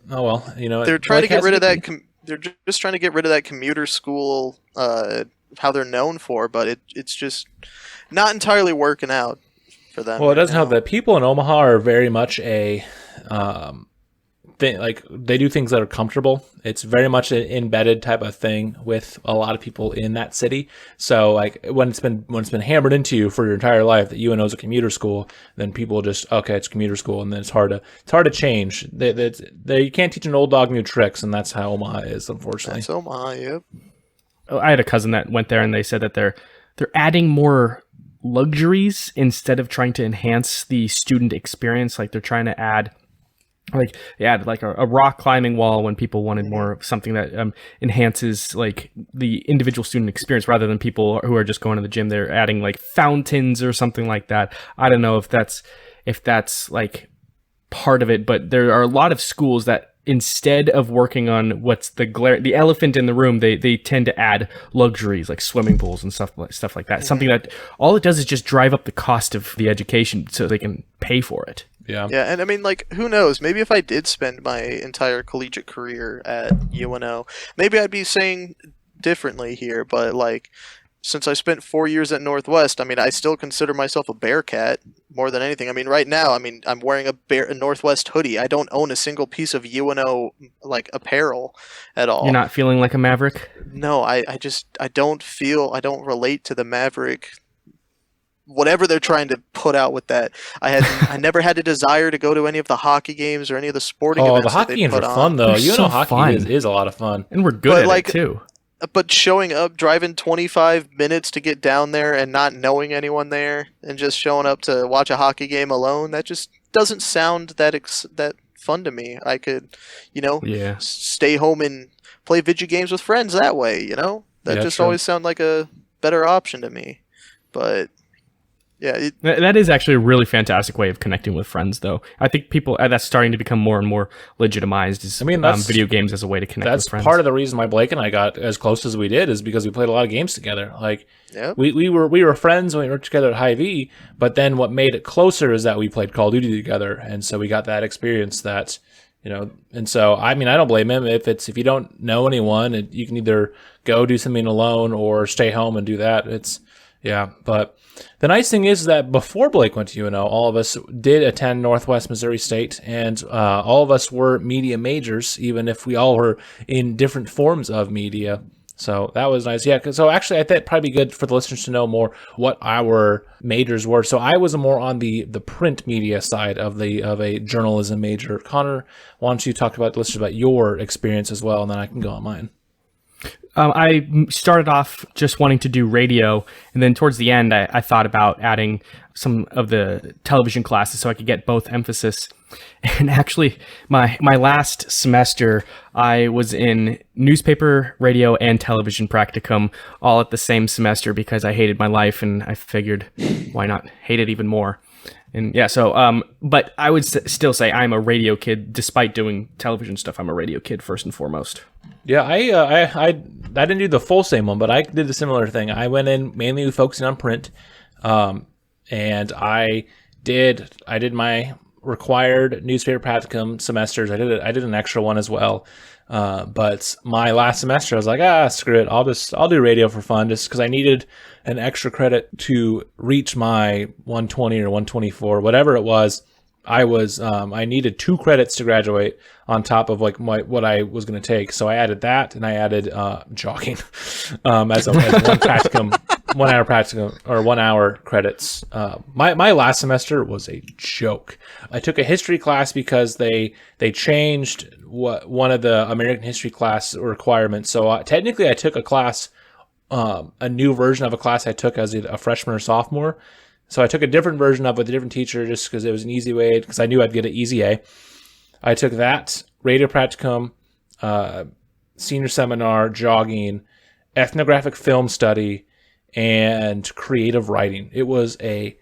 oh well, they're trying to get rid of that. They're just trying to get rid of that commuter school, how they're known for, but it's just not entirely working out for them. Well, it doesn't help that people in Omaha are very much a like they do things that are comfortable. It's very much an embedded type of thing with a lot of people in that city. So like when it's been hammered into you for your entire life that UNO is a commuter school, then people just it's commuter school, and then it's hard to change. You can't teach an old dog new tricks, and that's how Omaha is, unfortunately. That's Omaha, yep. I had a cousin that went there, and they said that they're adding more luxuries instead of trying to enhance the student experience. Like they're trying to add a rock climbing wall when people wanted more of something that enhances like the individual student experience rather than people who are just going to the gym. They're adding like fountains or something like that. I don't know if that's like part of it, but there are a lot of schools that instead of working on what's the elephant in the room, they tend to add luxuries like swimming pools and stuff like that. Something that all it does is just drive up the cost of the education so they can pay for it. Yeah, and I mean, like, who knows? Maybe if I did spend my entire collegiate career at UNO, maybe I'd be saying differently here. But like, since I spent 4 years at Northwest, I mean, I still consider myself a Bearcat more than anything. I mean, right now, I'm wearing a Northwest hoodie. I don't own a single piece of UNO like apparel at all. You're not feeling like a Maverick? No, I don't relate to the Maverick. Whatever they're trying to put out with that, I never had a desire to go to any of the hockey games or any of the sporting events. The hockey games are on. fun though. They're so hockey fun. is a lot of fun, And we're good at it too. But showing up, driving 25 minutes to get down there and not knowing anyone there, and just showing up to watch a hockey game alone, that just doesn't sound that fun to me. I could, stay home and play video games with friends that way. That just true. always sounded like a better option to me. But Yeah, That is actually a really fantastic way of connecting with friends, though. I think people that's starting to become more and more legitimized. Is video games as a way to connect with friends. That's part of the reason why Blake and I got as close as we did is because we played a lot of games together. Like, we were friends when we were together at Hy-Vee, but then what made it closer is that we played Call of Duty together, and so we got that experience that, and so, I don't blame him if you don't know anyone, you can either go do something alone or stay home and do that. But the nice thing is that before Blake went to UNO, all of us did attend Northwest Missouri State, and all of us were media majors, even if we all were in different forms of media. So that was nice. Yeah. So actually, I think it'd probably be good for the listeners to know more what our majors were. So I was more on the print media side of a journalism major. Connor, why don't you talk about the listeners about your experience as well, and then I can go on mine. I started off just wanting to do radio, and then towards the end, I thought about adding some of the television classes so I could get both emphasis. And actually, my last semester, I was in newspaper, radio, and television practicum all at the same semester because I hated my life, and I figured, why not hate it even more? And yeah, so, but I would still say I'm a radio kid. Despite doing television stuff, I'm a radio kid first and foremost. Yeah, I didn't do the full same one, but I did a similar thing. I went in mainly focusing on print, and I did my required newspaper practicum semesters. I did an extra one as well. But my last semester, I was like, screw it. I'll do radio for fun just because I needed an extra credit to reach my 120 or 124, whatever it was. I needed 2 credits to graduate on top of like what I was going to take. So I added that, and I added jogging as one practicum, 1 hour practicum or 1 hour credits. My last semester was a joke. I took a history class because they changed one of the American history class requirements. So technically, I took a class, a new version of a class I took as a freshman or sophomore. So I took a different version of it with a different teacher just because it was an easy way, because I knew I'd get an easy A. I took that, radio practicum, senior seminar, jogging, ethnographic film study, and creative writing. It was a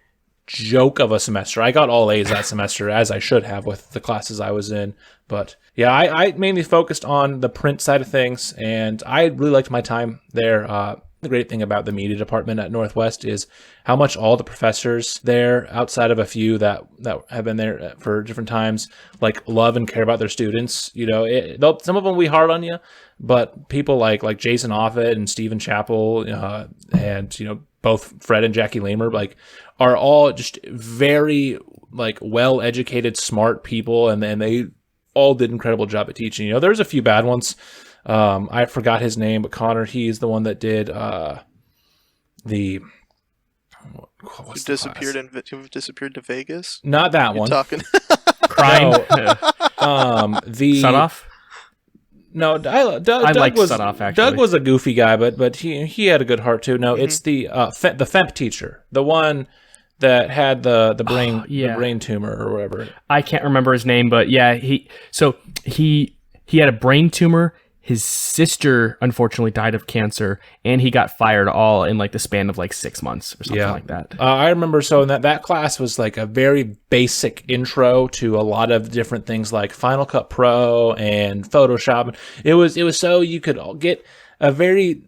joke of a semester. I got all A's that semester, as I should have with the classes I was in. But yeah, I mainly focused on the print side of things, and I really liked my time there. The great thing about the media department at Northwest is how much all the professors there, outside of a few that have been there for different times, like love and care about their students. Some of them will be hard on you, but people like Jason Offit and Stephen Chappell, and both Fred and Jackie Lamer, are all just very well-educated, smart people, and they all did an incredible job at teaching. There's a few bad ones. I forgot his name, but Connor, he's the one that did who disappeared to Vegas? Not that You're one. Talking. Crying. The Sutoff? No, Doug liked was Sutoff, actually. Doug was a goofy guy, but he had a good heart too. No, It's the FEMP teacher, the one that had the brain tumor or whatever. I can't remember his name, but yeah, he had a brain tumor. His sister unfortunately died of cancer, and he got fired all in the span of 6 months or something like that. I remember. So that class was a very basic intro to a lot of different things like Final Cut Pro and Photoshop. It was so you could get a very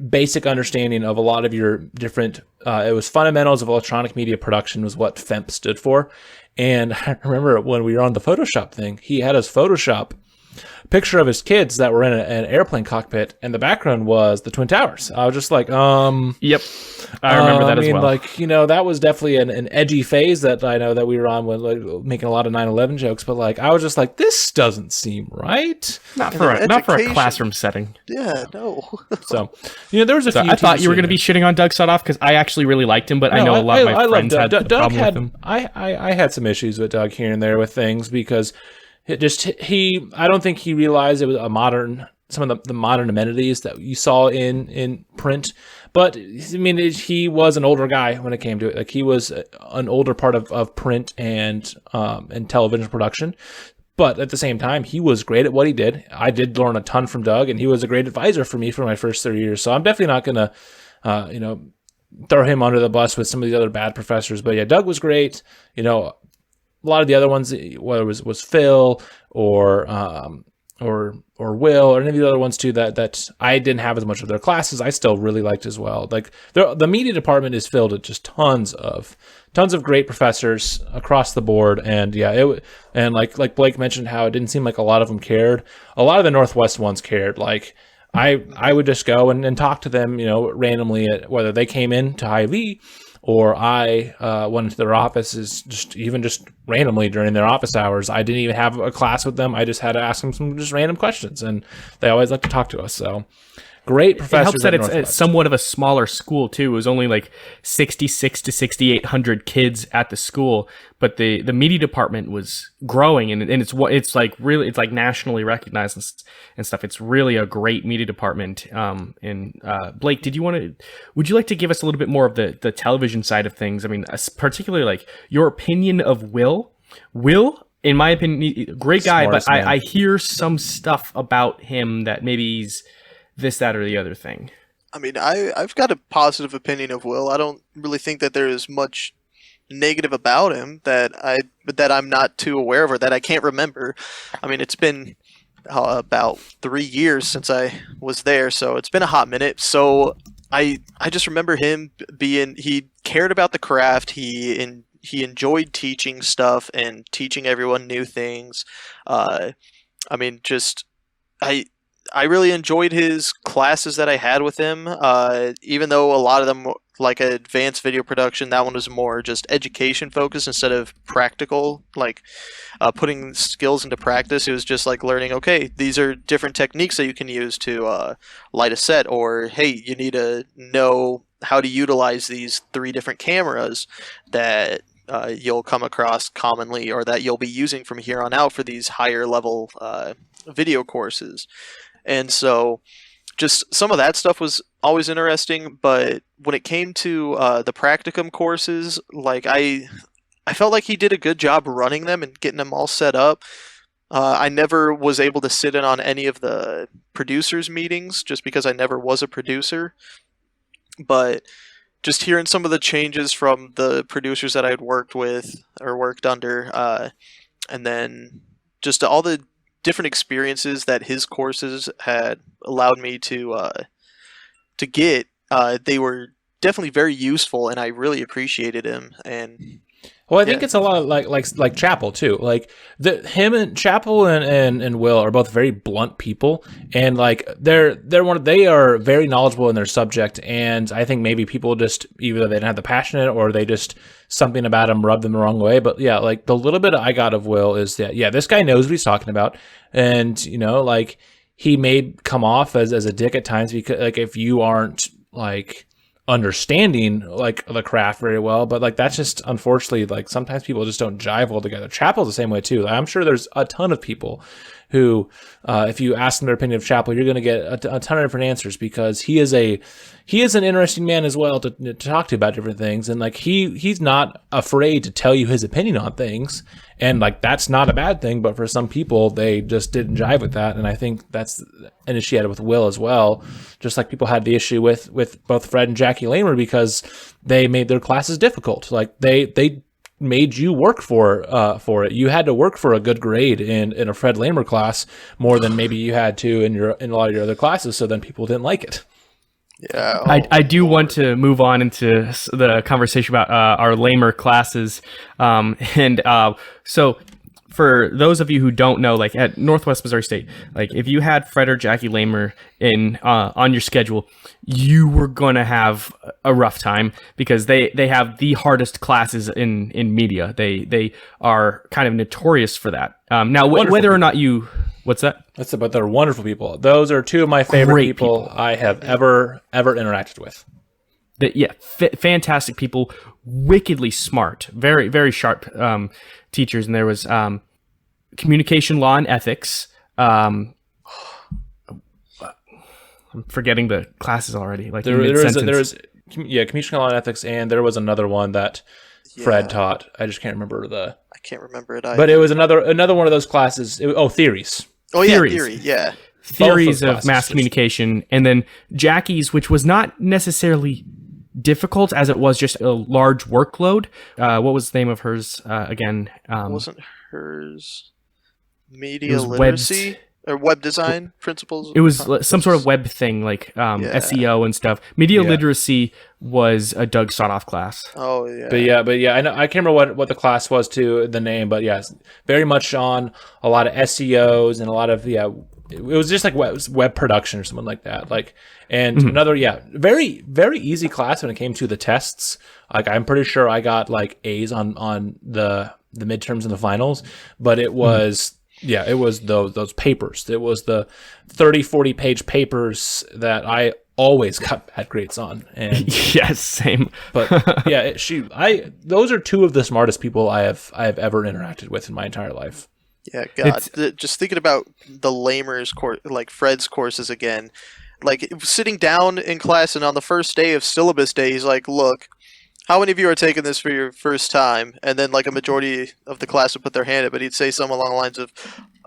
basic understanding of a lot of your different. It was fundamentals of electronic media production was what FEMP stood for. And I remember when we were on the Photoshop thing, he had us Photoshop picture of his kids that were in an airplane cockpit, and the background was the Twin Towers. I was just like, Yep. I remember that as well. That was definitely an edgy phase that I know that we were on with making a lot of 9/11 jokes, but I was just like, this doesn't seem right. Not for a classroom setting. Yeah, no. So, there was a few. I thought you were going to be shitting on Doug Sutoff because I actually really liked him, but I know a lot of my friends had a problem with him. I had some issues with Doug here and there with things because I don't think he realized it was some of the modern amenities that you saw in print. But he was an older guy when it came to it. He was an older part of print and television production. But at the same time, he was great at what he did. I did learn a ton from Doug, and he was a great advisor for me for my first 3 years. So I'm definitely not going to, throw him under the bus with some of the other bad professors. But yeah, Doug was great. You know, a lot of the other ones, whether it was Phil or Will or any of the other ones too, that I didn't have as much of their classes, I still really liked as well. Like the media department is filled with just tons of great professors across the board. And yeah, and like Blake mentioned, how it didn't seem like a lot of them cared. A lot of the Northwest ones cared. Like I would just go and talk to them, you know, randomly, whether they came in to Hy-Vee or I went into their offices just randomly during their office hours. I didn't even have a class with them. I just had to ask them some just random questions, and they always like to talk to us. So great professors. It helps that it's somewhat of a smaller school too. It was only like 66 to 6,800 kids at the school, but the media department was growing, and it's like really, it's like nationally recognized and stuff. It's really a great media department. And Blake, would you like to give us a little bit more of the television side of things? I mean, particularly like your opinion of Will. In my opinion, great guy, but I hear some stuff about him that maybe he's this, that, or the other thing. I mean, I've got a positive opinion of Will. I don't really think that there is much negative about him that I'm not too aware of or that I can't remember. I mean, it's been about 3 years since I was there, so it's been a hot minute. So I just remember him he cared about the craft. He enjoyed teaching stuff and teaching everyone new things. I mean, just I really enjoyed his classes that I had with him, even though a lot of them, like advanced video production, that one was more just education focused instead of practical, like putting skills into practice. It was just like learning, okay, these are different techniques that you can use to light a set, or hey, you need to know how to utilize these 3 different cameras that you'll come across commonly or that you'll be using from here on out for these higher level video courses. And so just some of that stuff was always interesting, but when it came to the practicum courses, like I felt like he did a good job running them and getting them all set up. I never was able to sit in on any of the producers' meetings just because I never was a producer, but just hearing some of the changes from the producers that I had worked with or worked under, and then just all the different experiences that his courses had allowed me to get, they were definitely very useful, and I really appreciated him. And well, I think it's a lot like Chappell too. Like him and Chappell and Will are both very blunt people, and like they are very knowledgeable in their subject. And I think maybe people just either they didn't have the passion in it, or they just something about him rubbed them the wrong way. But yeah, like the little bit I got of Will is that this guy knows what he's talking about, and you know, like he may come off as a dick at times because like if you aren't like understanding like the craft very well, but like that's just unfortunately like sometimes people just don't jive well together. Chappell's the same way too. I'm sure there's a ton of people who if you ask them their opinion of Chappell, you're going to get a ton of different answers because he is an interesting man as well to talk to about different things, and like he's not afraid to tell you his opinion on things, and like that's not a bad thing. But for some people, they just didn't jive with that, and I think that's an issue with Will as well. Just like people had the issue with both Fred and Jackie Lamer because they made their classes difficult. Like they made you work for it. You had to work for a good grade in a Fred Lamer class more than maybe you had to in a lot of your other classes. So then people didn't like it. Yeah, I do want to move on into the conversation about our Lamer classes, so for those of you who don't know, like at Northwest Missouri State, like if you had Fred or Jackie Lamer in on your schedule, you were going to have a rough time because they have the hardest classes in media. They are kind of notorious for that. Now, whether or not you... What's that? But they're wonderful people. Those are 2 of my favorite people I have ever interacted with. Fantastic people, wickedly smart, very, very sharp teachers. And there was communication law and ethics. I'm forgetting the classes already. Like there was communication law and ethics, and there was another one that Fred taught. I just can't remember I can't remember it either. But it was another one of those classes. Theories. Oh yeah, theory. Yeah. Theories of mass communication, and then Jackie's, which was not necessarily difficult as it was just a large workload. What was the name of hers again? Wasn't hers media literacy? Or web design principles? It was some sort of web thing, like SEO and stuff. Media literacy was a Doug Sonoff class. Oh, yeah. But yeah, I know, I can't remember what the class was to the name, but yes, very much on a lot of SEOs and a lot of, it was just like web production or something like that. Like, and another, very, very easy class when it came to the tests. Like, I'm pretty sure I got like A's on the midterms and the finals, but it was... Yeah, it was those papers. It was the 30, 40-page papers that I always got bad grades on. And yes, same. But yeah, those are two of the smartest people I have ever interacted with in my entire life. Yeah, God. Just thinking about the lamers course, like Fred's courses again. Like, sitting down in class and on the first day of syllabus day, he's like, look, how many of you are taking this for your first time? And then, like, a majority of the class would put their hand up, but he'd say something along the lines of,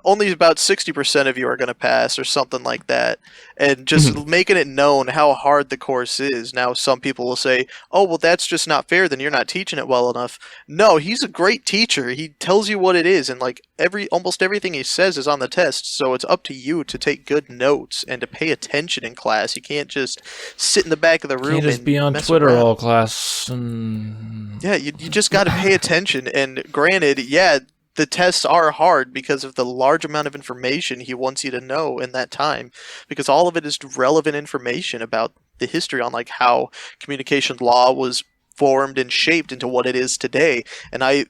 only about 60% of you are going to pass, or something like that. And just making it known how hard the course is. Now, some people will say, oh, well, that's just not fair, then you're not teaching it well enough. No, he's a great teacher. He tells you what it is, and, like, almost everything he says is on the test, so it's up to you to take good notes and to pay attention in class. You can't just sit in the back of the room and just be on Twitter all class. Yeah, you just got to pay attention. And granted, the tests are hard because of the large amount of information he wants you to know in that time, because all of it is relevant information about the history on, like, how communication law was formed and shaped into what it is today. And I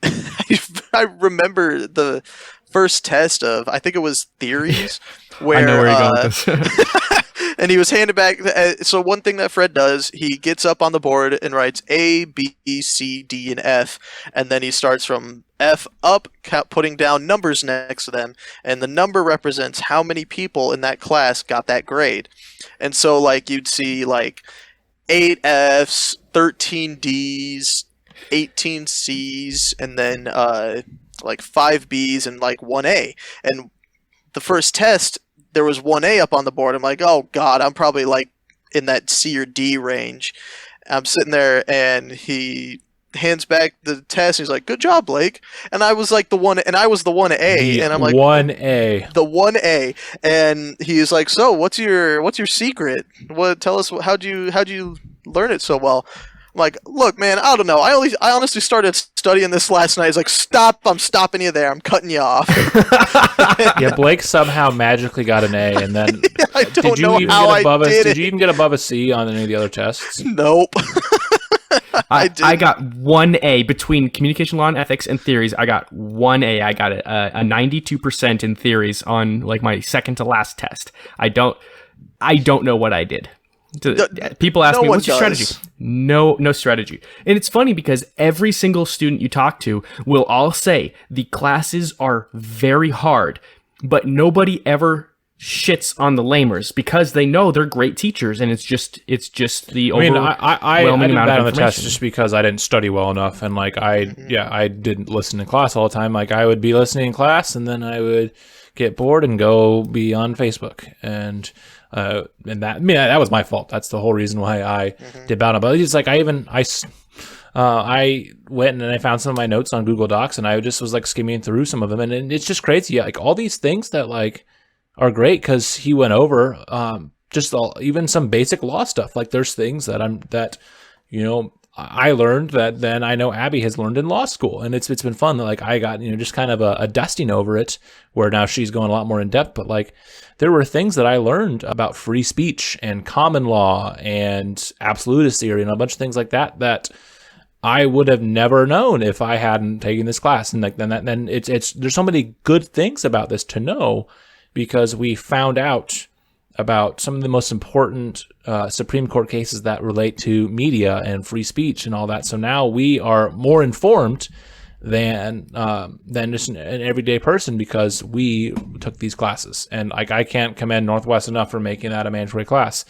remember the first test of, I think it was theories, where I know where you're going with this. and he was handed back. So one thing that Fred does, he gets up on the board and writes A, B, C, D, and F, and then he starts from F up, putting down numbers next to them, and the number represents how many people in that class got that grade. And so, like, you'd see, like, 8 Fs, 13 Ds, 18 Cs, and then, like, 5 Bs and, like, 1 A. And the first test, there was 1 A up on the board. I'm like, oh, God, I'm probably, like, in that C or D range. I'm sitting there, and he hands back the test, and he's like, good job, Blake. And I was like I was the 1A, and I'm like, 1A. The 1A. And he's like, so what's your secret? Tell us, how'd you learn it so well? I'm like, look, man, I don't know. I honestly started studying this last night. He's like, stop, I'm stopping you there. I'm cutting you off. Yeah, Blake somehow magically got an A, and then I don't know how I did it. Did you even get above a C on any of the other tests? Nope. I got 1A between communication law and ethics and theories. I got 1A. I got a 92% in theories on, like, my second to last test. I don't know what I did. People ask me, what's your strategy? No strategy. And it's funny because every single student you talk to will all say the classes are very hard, but nobody ever shits on the lamers because they know they're great teachers, and it's just the overwhelming I did amount bad of on the test information. just because I didn't study well enough, and like I didn't listen to class all the time. Like, I would be listening in class, and then I would get bored and go be on Facebook, and that was my fault. That's the whole reason why I did bad on. But it's like I went and I found some of my notes on Google Docs, and I just was like skimming through some of them, and it's just crazy. Like, all these things that like are great because he went over even some basic law stuff. Like, there's things that I learned that then I know Abby has learned in law school, and it's been fun that like I got just kind of a dusting over it, where now she's going a lot more in depth. But like, there were things that I learned about free speech and common law and absolutist theory and a bunch of things like that I would have never known if I hadn't taken this class. And like then it's there's so many good things about this to know, because we found out about some of the most important Supreme Court cases that relate to media and free speech and all that. So now we are more informed than just an everyday person because we took these classes. And like, I can't commend Northwest enough for making that a mandatory class.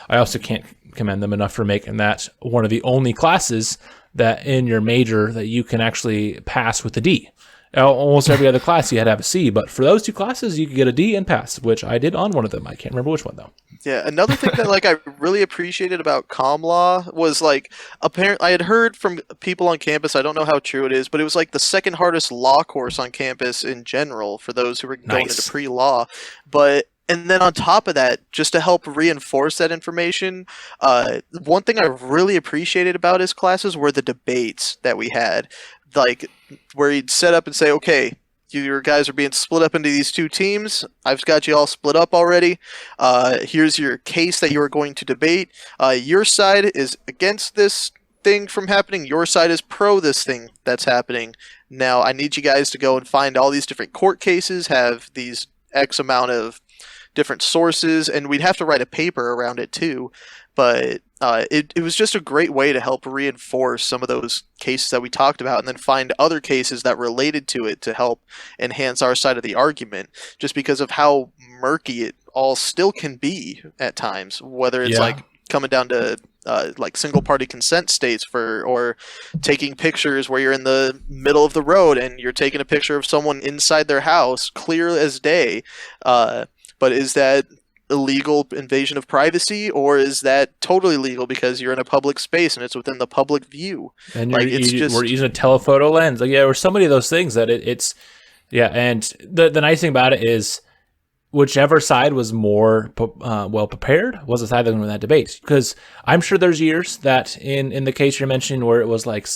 I also can't commend them enough for making that one of the only classes that in your major that you can actually pass with a D. Almost every other class you had to have a C, but for those two classes you could get a D and pass, which I did on one of them. I can't remember which one though. Yeah, another thing that like I really appreciated about comm law was like apparently I had heard from people on campus, I don't know how true it is, but it was like the second hardest law course on campus in general for those who were going into Nice. pre-law. But and then on top of that, just to help reinforce that information, one thing I really appreciated about his classes were the debates that we had, like where he'd set up and say, "Okay, your guys are being split up into these two teams. I've got you all split up already. Here's your case that you are going to debate. Your side is against this thing from happening. Your side is pro this thing that's happening. Now, I need you guys to go and find all these different court cases, have these X amount of different sources, and we'd have to write a paper around it too. But it was just a great way to help reinforce some of those cases that we talked about and then find other cases that related to it to help enhance our side of the argument, just because of how murky it all still can be at times, whether it's like coming down to like single party consent states or taking pictures where you're in the middle of the road and you're taking a picture of someone inside their house clear as day. But is that illegal invasion of privacy, or is that totally legal because you're in a public space and it's within the public view? And like we're using a telephoto lens. Like, or so many of those things that it's and the nice thing about it is whichever side was more well prepared was the side that won that debate. Because I'm sure there's years that in the case you're mentioning where it was like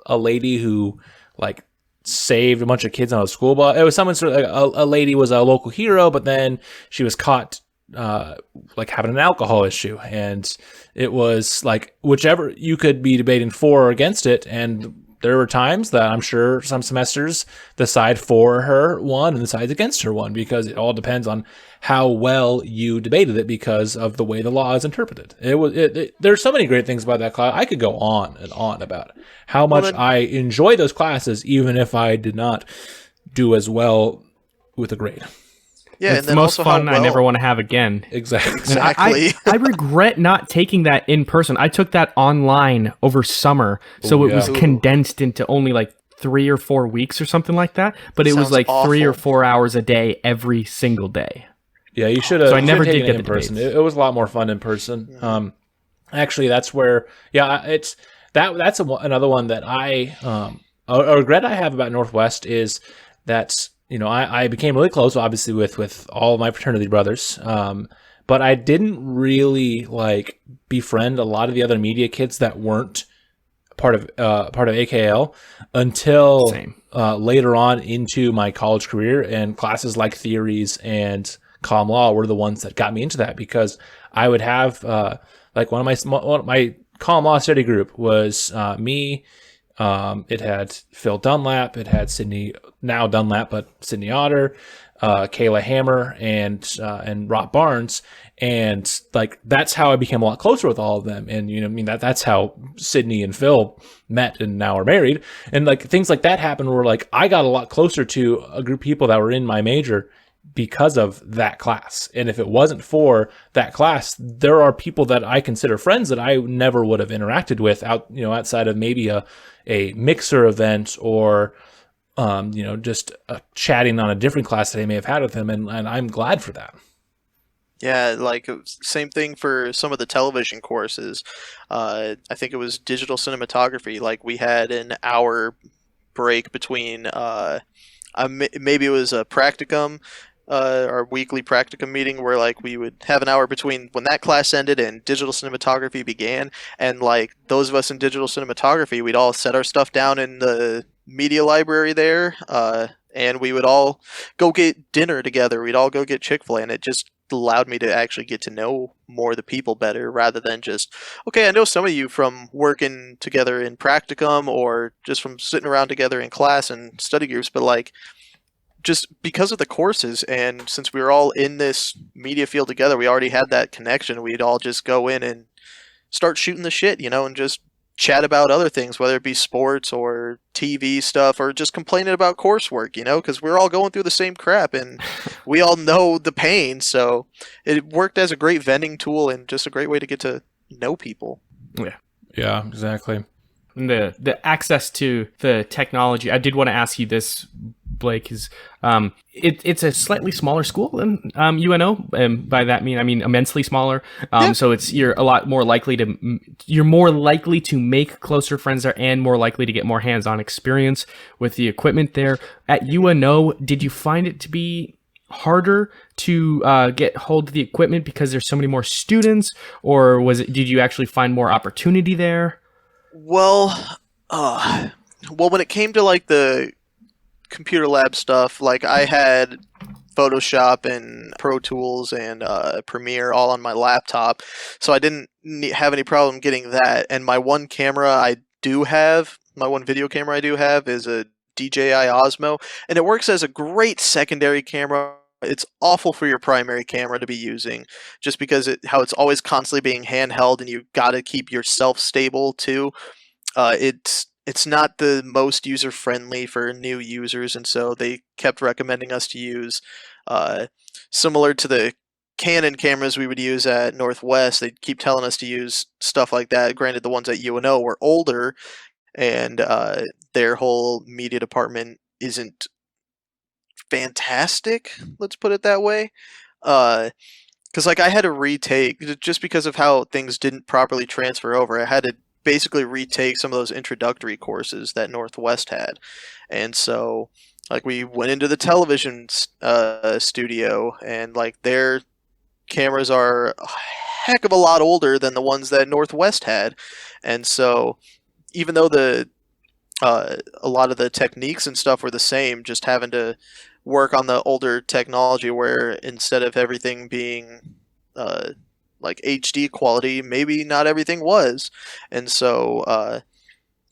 a lady who like saved a bunch of kids on a school bus. It was someone sort of a lady was a local hero, but then she was caught like having an alcohol issue, and it was like whichever you could be debating for or against it. And there were times that I'm sure some semesters the side for her won and the sides against her won, because it all depends on how well you debated it because of the way the law is interpreted. There's so many great things about that class. I could go on and on about how much I enjoy those classes, even if I did not do as well with a grade. Yeah, it's and then the most also fun how I never want to have again. Exactly. I regret not taking that in person. I took that online over summer, so it was condensed into only like 3 or 4 weeks or something like that. But it was like awful. 3 or 4 hours a day every single day. Yeah, you should have. So I never did get in the person. debates. It was a lot more fun in person. Actually, that's where it's that's another one that a regret I have about Northwest is that. You know, I became really close, obviously, with all of my fraternity brothers, but I didn't really like befriend a lot of the other media kids that weren't part of AKL until later on into my college career, and classes like theories and comm law were the ones that got me into that, because I would have like one of my comm law study group was me. It had Phil Dunlap, it had Sydney Otter, Kayla Hammer, and Rob Barnes, and like that's how I became a lot closer with all of them. And you know, I mean that's how Sydney and Phil met and now are married, and like things like that happened where like I got a lot closer to a group of people that were in my major because of that class. And if it wasn't for that class, there are people that I consider friends that I never would have interacted with outside of maybe a mixer event or just chatting on a different class that I may have had with them, and I'm glad for that. Yeah, like same thing for some of the television courses. I think it was digital cinematography. Like we had an hour break between maybe it was a practicum, our weekly practicum meeting, where like we would have an hour between when that class ended and digital cinematography began, and like those of us in digital cinematography, we'd all set our stuff down in the media library there, and we would all go get dinner together. We'd all go get Chick-fil-A, and it just allowed me to actually get to know more of the people better, rather than just, okay, I know some of you from working together in practicum or just from sitting around together in class and study groups, but like just because of the courses, and since we were all in this media field together, we already had that connection. We'd all just go in and start shooting the shit, and just chat about other things, whether it be sports or TV stuff or just complaining about coursework, because we're all going through the same crap and we all know the pain. So it worked as a great vending tool and just a great way to get to know people. Yeah, exactly. And the access to the technology. I did want to ask you this Blake, is it's a slightly smaller school than UNO, and by that I mean immensely smaller. So you're more likely to make closer friends there, and more likely to get more hands-on experience with the equipment there. At UNO, did you find it to be harder to get hold of the equipment because there's so many more students, or did you actually find more opportunity there? Well, when it came to like the computer lab stuff, like I had Photoshop and Pro Tools and Premiere all on my laptop, so I didn't have any problem getting that. And my one video camera I do have is a DJI Osmo, and it works as a great secondary camera. It's awful for your primary camera to be using, just because how it's always constantly being handheld, and you got to keep yourself stable too. It's not the most user friendly for new users, and so they kept recommending us to use similar to the Canon cameras we would use at Northwest. They'd keep telling us to use stuff like that. Granted, the ones at UNO were older, and their whole media department isn't fantastic, let's put it that way. Because like I had to retake, just because of how things didn't properly transfer over, I had to basically retake some of those introductory courses that Northwest had. And so like we went into the television studio, and like their cameras are a heck of a lot older than the ones that Northwest had. And so even though a lot of the techniques and stuff were the same, just having to work on the older technology, where instead of everything being like HD quality, maybe not everything was. And so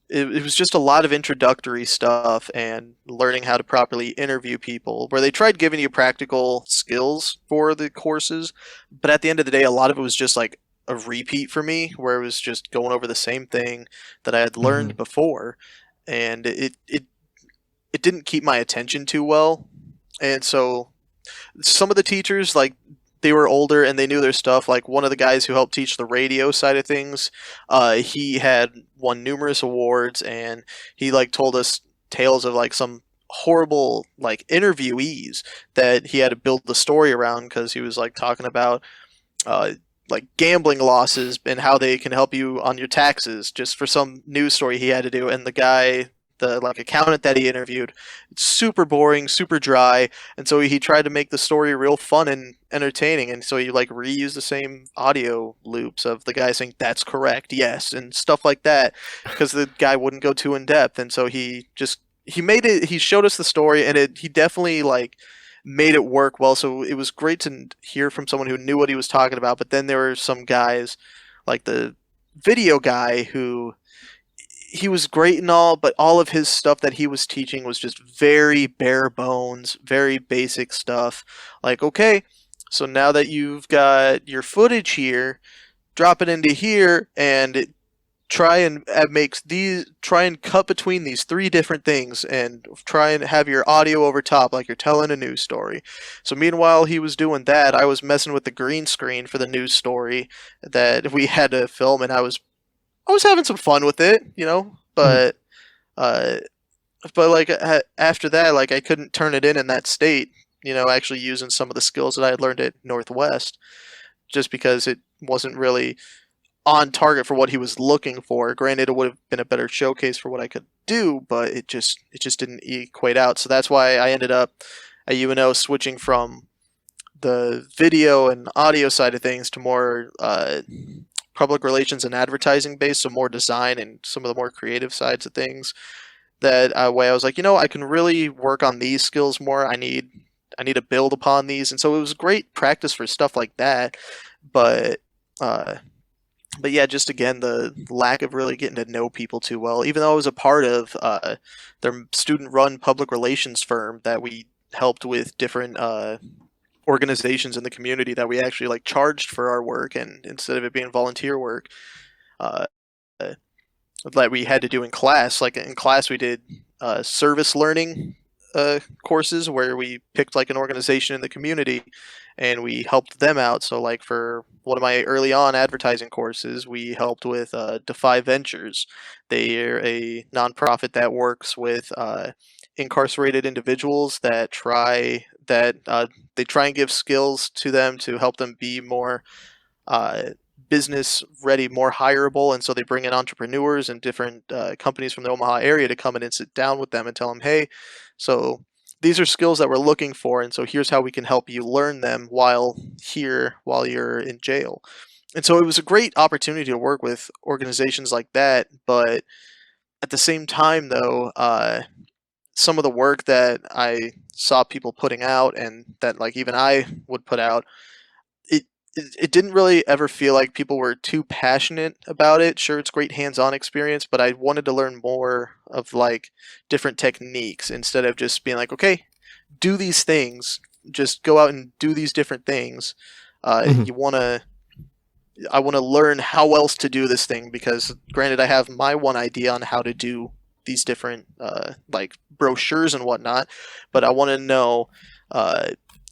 it was just a lot of introductory stuff and learning how to properly interview people, where they tried giving you practical skills for the courses, but at the end of the day, a lot of it was just like a repeat for me, where it was just going over the same thing that I had learned before, and it didn't keep my attention too well. And so some of the teachers, like, they were older and they knew their stuff. Like one of the guys who helped teach the radio side of things, he had won numerous awards, and he like told us tales of like some horrible like interviewees that he had to build the story around, because he was like talking about like gambling losses and how they can help you on your taxes, just for some news story he had to do. And the guy, the like accountant that he interviewed, it's super boring, super dry, and so he tried to make the story real fun and entertaining, and so he like reused the same audio loops of the guy saying that's correct, yes, and stuff like that, because the guy wouldn't go too in depth. And so he showed us the story, and he definitely like made it work well. So it was great to hear from someone who knew what he was talking about. But then there were some guys, like the video guy, who he was great and all, but all of his stuff that he was teaching was just very bare bones, very basic stuff. Like, okay, so now that you've got your footage here, drop it into here, and try and cut between these three different things, and try and have your audio over top like you're telling a news story. So meanwhile he was doing that, I was messing with the green screen for the news story that we had to film, and I was having some fun with it, you know, but like after that, like I couldn't turn it in that state, you know, actually using some of the skills that I had learned at Northwest, just because it wasn't really on target for what he was looking for. Granted, it would have been a better showcase for what I could do, but it just didn't equate out. So that's why I ended up at UNO switching from the video and audio side of things to more public relations and advertising based, so more design and some of the more creative sides of things. That way I was like, you know, I can really work on these skills more. I need to build upon these, and so it was great practice for stuff like that. But yeah, just again, the lack of really getting to know people too well. Even though I was a part of their student-run public relations firm that we helped with different organizations in the community that we actually like charged for our work, and instead of it being volunteer work that we had to do in class. Like in class we did service learning courses where we picked like an organization in the community and we helped them out. So like for one of my early on advertising courses, we helped with Defy Ventures. They are a nonprofit that works with incarcerated individuals that they try and give skills to them to help them be more business ready, more hireable, and so they bring in entrepreneurs and different companies from the Omaha area to come in and sit down with them and tell them, hey, so these are skills that we're looking for, and so here's how we can help you learn them while you're in jail. And so it was a great opportunity to work with organizations like that, but at the same time, though, some of the work that I saw people putting out and that like even I would put out, it didn't really ever feel like people were too passionate about it. Sure, it's great hands-on experience, but I wanted to learn more of like different techniques instead of just being like, okay, do these things, just go out and do these different things. I want to learn how else to do this thing, because granted I have my one idea on how to do these different like brochures and whatnot, but I want to know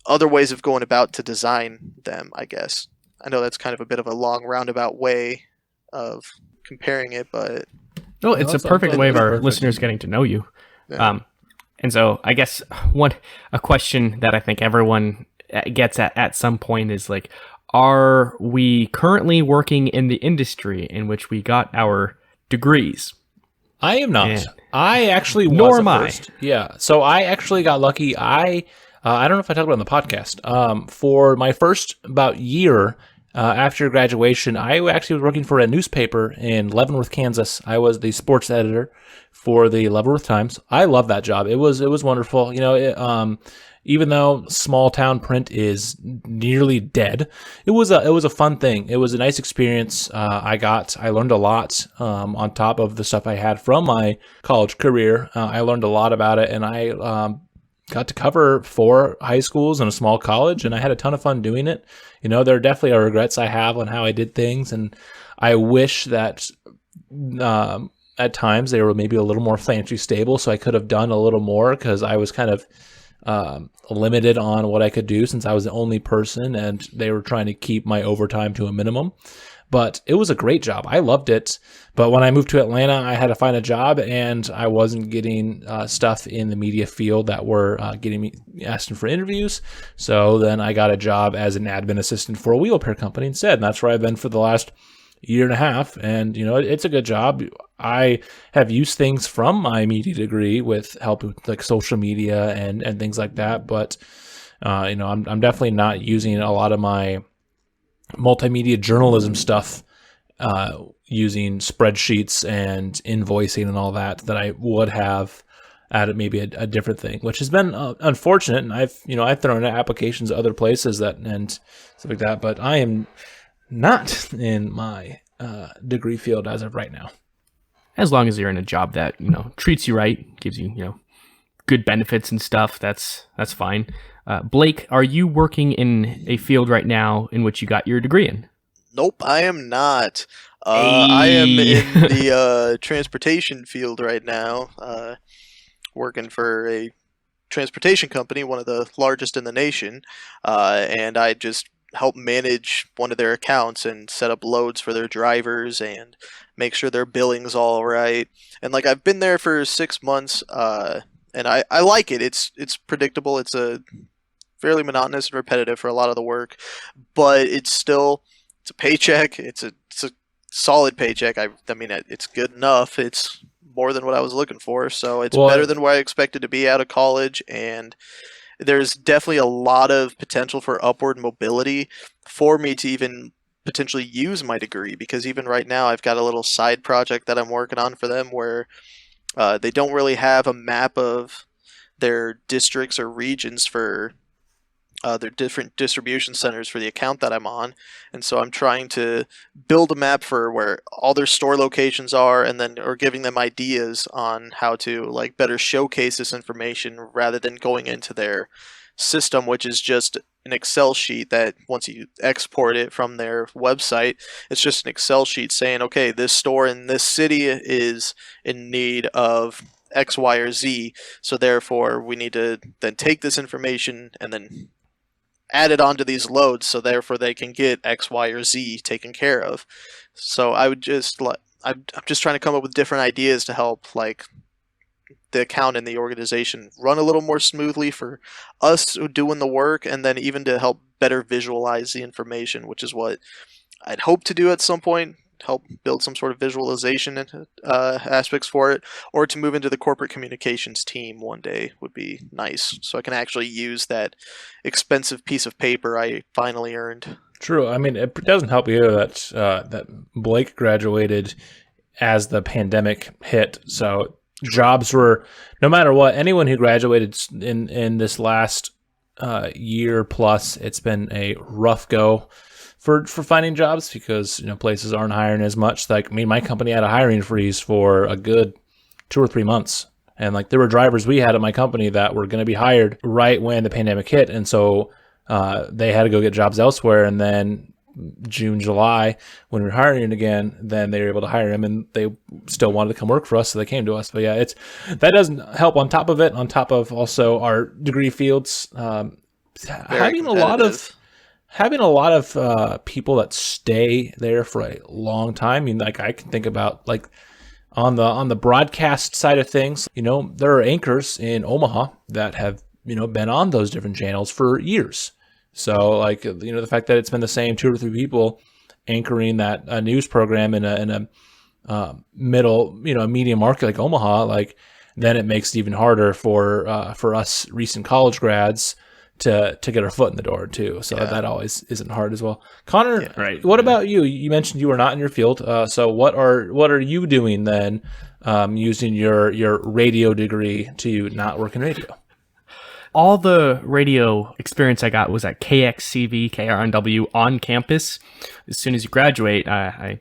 other ways of going about to design them, I guess. I know that's kind of a bit of a long roundabout way of comparing it, but no, it's a perfect way of our listeners getting to know you. Yeah. And so I guess a question that I think everyone gets at some point is like, are we currently working in the industry in which we got our degrees? I am not. I actually was Nor am I. first. Yeah. So I actually got lucky. I don't know if I talked about it on the podcast. For my first about year after graduation, I actually was working for a newspaper in Leavenworth, Kansas. I was the sports editor for the Leavenworth Times. I love that job. It was wonderful. You know, even though small town print is nearly dead, it was a fun thing. It was a nice experience. I learned a lot on top of the stuff I had from my college career. I learned a lot about it, and I got to cover 4 high schools and a small college, and I had a ton of fun doing it. You know, there definitely are regrets I have on how I did things, and I wish that at times they were maybe a little more financially stable, so I could have done a little more, because I was kind of limited on what I could do since I was the only person, and they were trying to keep my overtime to a minimum. But it was a great job. I loved it. But when I moved to Atlanta, I had to find a job, and I wasn't getting stuff in the media field that were getting me asking for interviews. So then I got a job as an admin assistant for a wheel repair company instead. And that's where I've been for the last year and a half. And, you know, it's a good job. I have used things from my media degree with help with like social media and things like that. But, you know, I'm definitely not using a lot of my multimedia journalism stuff using spreadsheets and invoicing and all that I would have at maybe a different thing, which has been unfortunate. And I've thrown out applications at other places and stuff like that, but I am not in my degree field as of right now. As long as you're in a job that, you know, treats you right, gives you, you know, good benefits and stuff, that's fine. Blake, are you working in a field right now in which you got your degree in? Nope, I am not. I am in the transportation field right now, working for a transportation company, one of the largest in the nation, and I just help manage one of their accounts and set up loads for their drivers and make sure their billing's all right. And like I've been there for 6 months, and I like it. It's predictable. It's a fairly monotonous and repetitive for a lot of the work, but it's a paycheck. It's a solid paycheck. I mean, it's good enough. It's more than what I was looking for, so it's better than where I expected to be out of college, and there's definitely a lot of potential for upward mobility for me to even potentially use my degree, because even right now I've got a little side project that I'm working on for them where they don't really have a map of their districts or regions for their different distribution centers for the account that I'm on, and so I'm trying to build a map for where all their store locations are, and then or giving them ideas on how to like better showcase this information rather than going into their system, which is just an Excel sheet that once you export it from their website, it's just an Excel sheet saying, okay, this store in this city is in need of X, Y, or Z, so therefore we need to then take this information and then add it onto these loads, so therefore they can get X, Y, or Z taken care of. So I'm just trying to come up with different ideas to help like the account and the organization run a little more smoothly for us doing the work, and then even to help better visualize the information, which is what I'd hope to do at some point, help build some sort of visualization aspects for it, or to move into the corporate communications team one day would be nice, so I can actually use that expensive piece of paper I finally earned. True. I mean, it doesn't help either that Blake graduated as the pandemic hit, so jobs were, no matter what, anyone who graduated in this last year plus, it's been a rough go for finding jobs because, places aren't hiring as much. Like, I mean, my company had a hiring freeze for a good 2 or 3 months. And like, there were drivers we had at my company that were going to be hired right when the pandemic hit. And so they had to go get jobs elsewhere. And then June, July, when we were hiring again, then they were able to hire him, and they still wanted to come work for us, so they came to us. But yeah, that doesn't help on top of it, on top of also our degree fields. Having a lot of people that stay there for a long time. I mean, like, I can think about, like, on the broadcast side of things, there are anchors in Omaha that have, been on those different channels for years. So, like, the fact that it's been the same 2 or 3 people anchoring that news program in a middle, medium market like Omaha, like, then it makes it even harder for us recent college grads to get our foot in the door too. So that always isn't hard as well. Connor, what about you? You mentioned you were not in your field. So what are you doing then, using your radio degree to not work in radio? All the radio experience I got was at KXCV, KRNW on campus. As soon as you graduate, I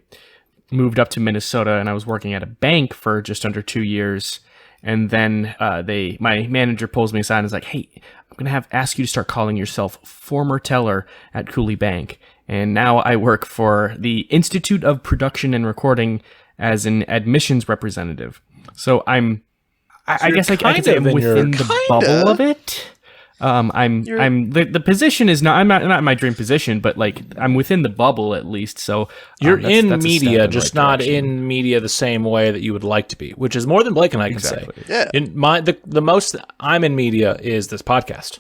moved up to Minnesota, and I was working at a bank for just under 2 years. And then my manager pulls me aside and is like, "Hey, I'm going to ask you to start calling yourself former teller at Cooley Bank." And now I work for the Institute of Production and Recording as an admissions representative. So I guess I can say I'm within the bubble of it. The position is not, I'm not in my dream position, but like, I'm within the bubble at least. So you're in media, just not in media the same way that you would like to be, which is more than Blake and I can say. Yeah. The most I'm in media is this podcast.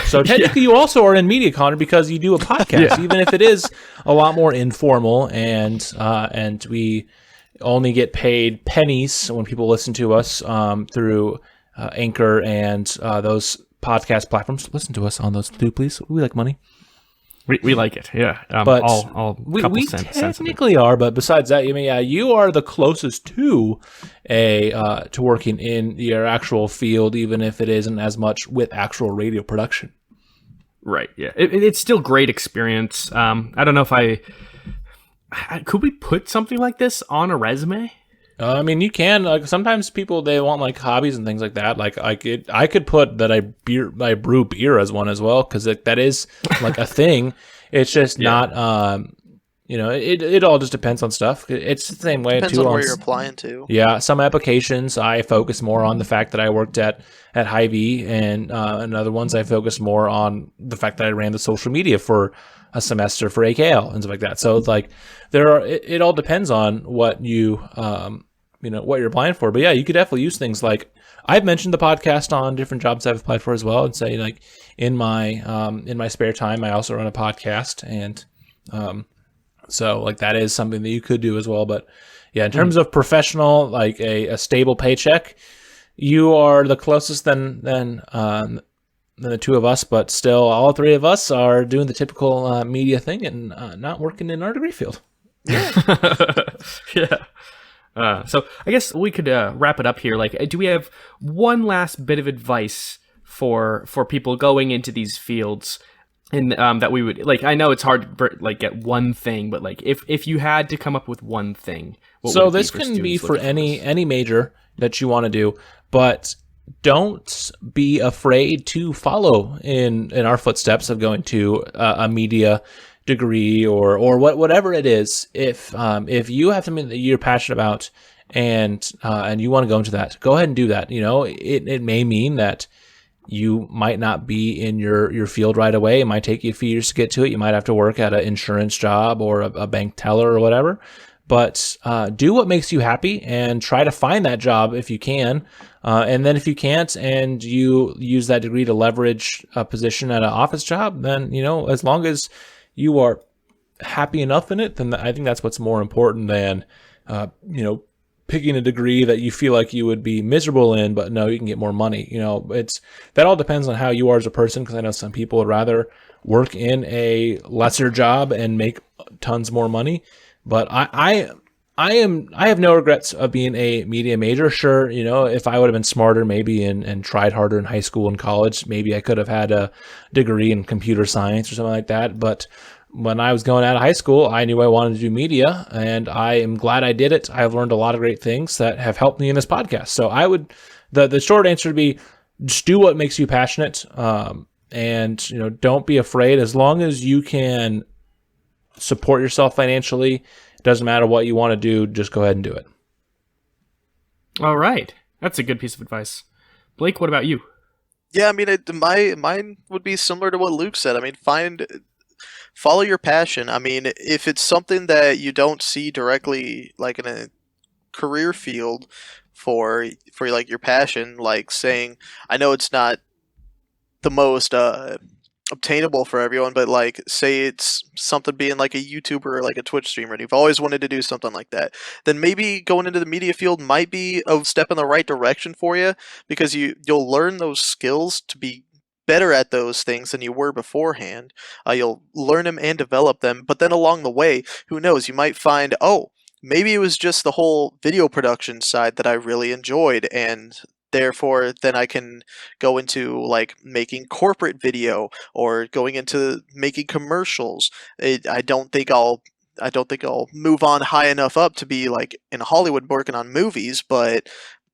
So technically you also are in media, Connor, because you do a podcast, even if it is a lot more informal, and we only get paid pennies when people listen to us through Anchor and those podcast platforms. Listen to us on those too, please. We like money. We like it, yeah. But we technically are. But besides that, you are the closest to working in your actual field, even if it isn't as much with actual radio production. Right. Yeah. It's still great experience. I don't know if could we put something like this on a resume? I mean, you can. Like, sometimes people, they want like hobbies and things like that. Like, I could put that I brew beer as one as well, because that is like a thing. It's just not. It all just depends on stuff. It's the same way. Depends on where you're applying to. Yeah, some applications I focus more on the fact that I worked at Hy-Vee, and other ones I focus more on the fact that I ran the social media for a semester for AKL and stuff like that. So it's like it all depends on what you what you're applying for. But yeah, you could definitely use things like, I've mentioned the podcast on different jobs I've applied for as well, and say, like, in my spare time I also run a podcast, and so like that is something that you could do as well. But yeah, in terms of professional, like a stable paycheck, you are the closest than the two of us, but still all 3 of us are doing the typical media thing and not working in our degree field. Yeah. So I guess we could wrap it up here. Like, do we have one last bit of advice for people going into these fields, and that we would, like, I know it's hard to like get one thing, but like if you had to come up with one thing, so this can be for any major that you want to do, but don't be afraid to follow in our footsteps of going to a media degree or whatever it is. If you have something that you're passionate about and you want to go into that, go ahead and do that. It may mean that you might not be in your field right away. It might take you a few years to get to it. You might have to work at an insurance job or a bank teller or whatever. but do what makes you happy and try to find that job if you can. And then if you can't and you use that degree to leverage a position at an office job, then, as long as you are happy enough in it, then I think that's what's more important than, picking a degree that you feel like you would be miserable in, but no, you can get more money. That all depends on how you are as a person, because I know some people would rather work in a lesser job and make tons more money. But I have no regrets of being a media major. Sure, if I would have been smarter maybe and tried harder in high school and college, maybe I could have had a degree in computer science or something like that. But when I was going out of high school, I knew I wanted to do media, and I am glad I did it. I've learned a lot of great things that have helped me in this podcast. So the short answer would be just do what makes you passionate, and don't be afraid. As long as you can support yourself financially, it doesn't matter what you want to do, just go ahead and do it. All right. That's a good piece of advice. Blake, what about you? Yeah, I mean, mine would be similar to what Luke said. I mean, follow your passion. I mean, if it's something that you don't see directly, like in a career field for like your passion, like saying, I know it's not the most obtainable for everyone, but like say it's something being like a YouTuber or like a Twitch streamer, and you've always wanted to do something like that, then maybe going into the media field might be a step in the right direction for you, because you'll learn those skills to be better at those things than you were beforehand. You'll learn them and develop them, but then along the way, who knows, you might find, oh, maybe it was just the whole video production side that I really enjoyed, and therefore then I can go into like making corporate video or going into making commercials. I don't think I'll move on high enough up to be like in Hollywood working on movies,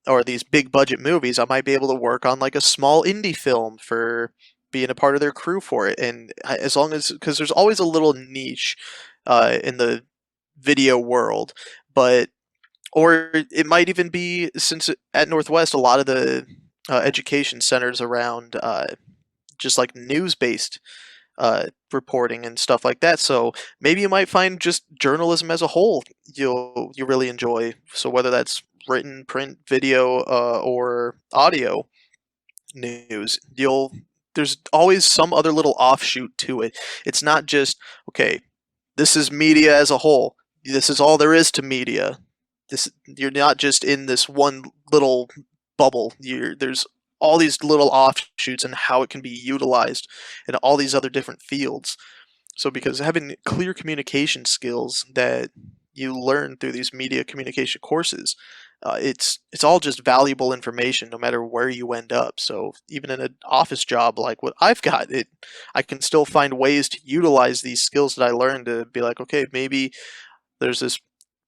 or these big budget movies. I might be able to work on like a small indie film for being a part of their crew for it. And as long as, because there's always a little niche in the video world, or it might even be, since at Northwest, a lot of the education centers around just like news-based reporting and stuff like that. So maybe you might find just journalism as a whole you really enjoy. So whether that's written, print, video, or audio news, there's always some other little offshoot to it. It's not just, okay, this is media as a whole. This is all there is to media. You're not just in this one little bubble. There's all these little offshoots and how it can be utilized in all these other different fields. So because having clear communication skills that you learn through these media communication courses, it's all just valuable information no matter where you end up. So even in an office job like what I've got, I can still find ways to utilize these skills that I learned to be like, okay, maybe there's this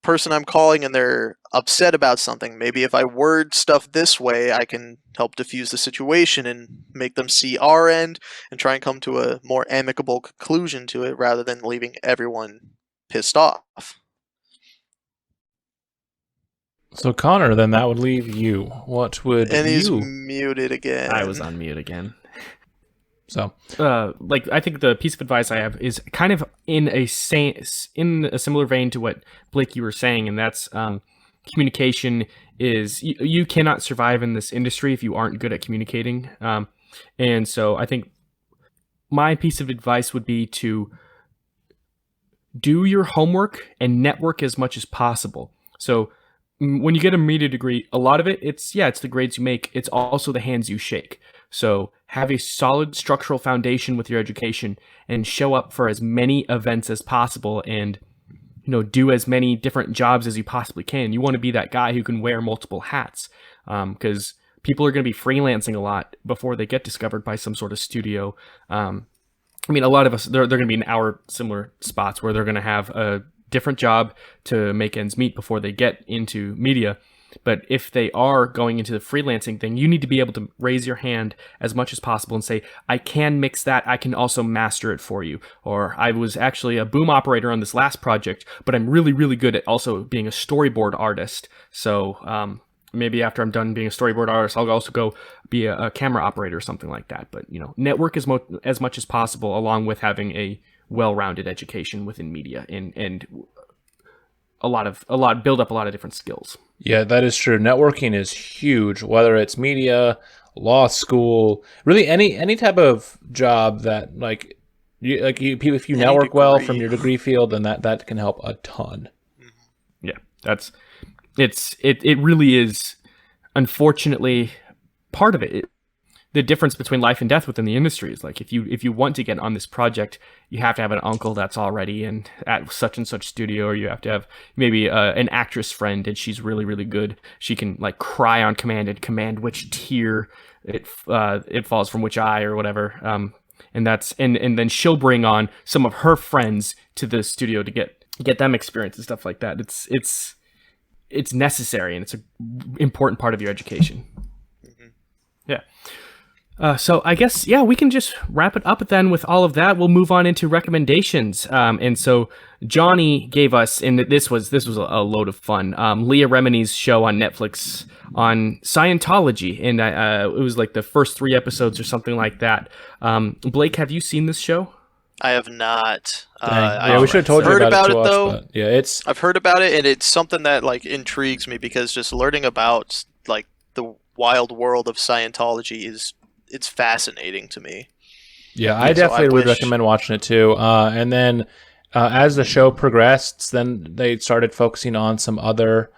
person I'm calling and they're upset about something. Maybe if I word stuff this way, I can help diffuse the situation and make them see our end and try and come to a more amicable conclusion to it, rather than leaving everyone pissed off. So Connor, then that would leave you. What would And he's you? muted again. I was on mute again. So, I think the piece of advice I have is kind of in a similar vein to what Blake you were saying, and that's communication is you cannot survive in this industry if you aren't good at communicating. And so I think my piece of advice would be to do your homework and network as much as possible. So when you get a media degree, a lot of it, it's the grades you make. It's also the hands you shake. So have a solid structural foundation with your education and show up for as many events as possible, and do as many different jobs as you possibly can. You want to be that guy who can wear multiple hats, because people are going to be freelancing a lot before they get discovered by some sort of studio. A lot of us, they're going to be in our similar spots where they're going to have a different job to make ends meet before they get into media. But if they are going into the freelancing thing, you need to be able to raise your hand as much as possible and say, I can mix that. I can also master it for you. Or I was actually a boom operator on this last project, but I'm really, really good at also being a storyboard artist. So maybe after I'm done being a storyboard artist, I'll also go be a camera operator or something like that. But, network as much as possible, along with having a well-rounded education within media. And build up a lot of different skills. Yeah, that is true. Networking is huge, whether it's media, law school, really any type of job that if you Any network well degree. from your degree field, then that can help a ton. Yeah, it really is, unfortunately, part of it. The difference between life and death within the industry is like if you want to get on this project, you have to have an uncle that's already at such and such studio, or you have to have maybe an actress friend and she's really, really good. She can like cry on command and command which tear it falls from which eye or whatever. And then she'll bring on some of her friends to the studio to get them experience and stuff like that. It's necessary, and it's an important part of your education. Yeah. So I guess, we can just wrap it up then with all of that. We'll move on into recommendations. And so Johnny gave us, and this was a load of fun, Leah Remini's show on Netflix on Scientology. And it was like the first 3 episodes or something like that. Blake, have you seen this show? I have not. We should have told you about it though. But yeah, I've heard about it, and it's something that like intrigues me because just learning about like the wild world of Scientology it's fascinating to me. Yeah, I definitely would recommend watching it too. And then as the show progressed, then they started focusing on some other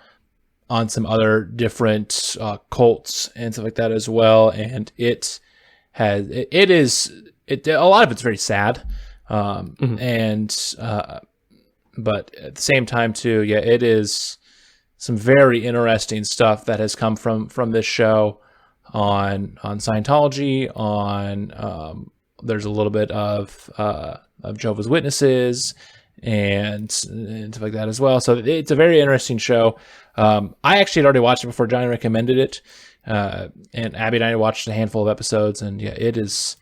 different cults and stuff like that as well. And a lot of it's very sad. And but at the same time too, it is some very interesting stuff that has come from this show on Scientology. There's a little bit of Jehovah's Witnesses and stuff like that as well. So it's a very interesting show. I actually had already watched it before Johnny recommended it, and Abby and I watched a handful of episodes, and it is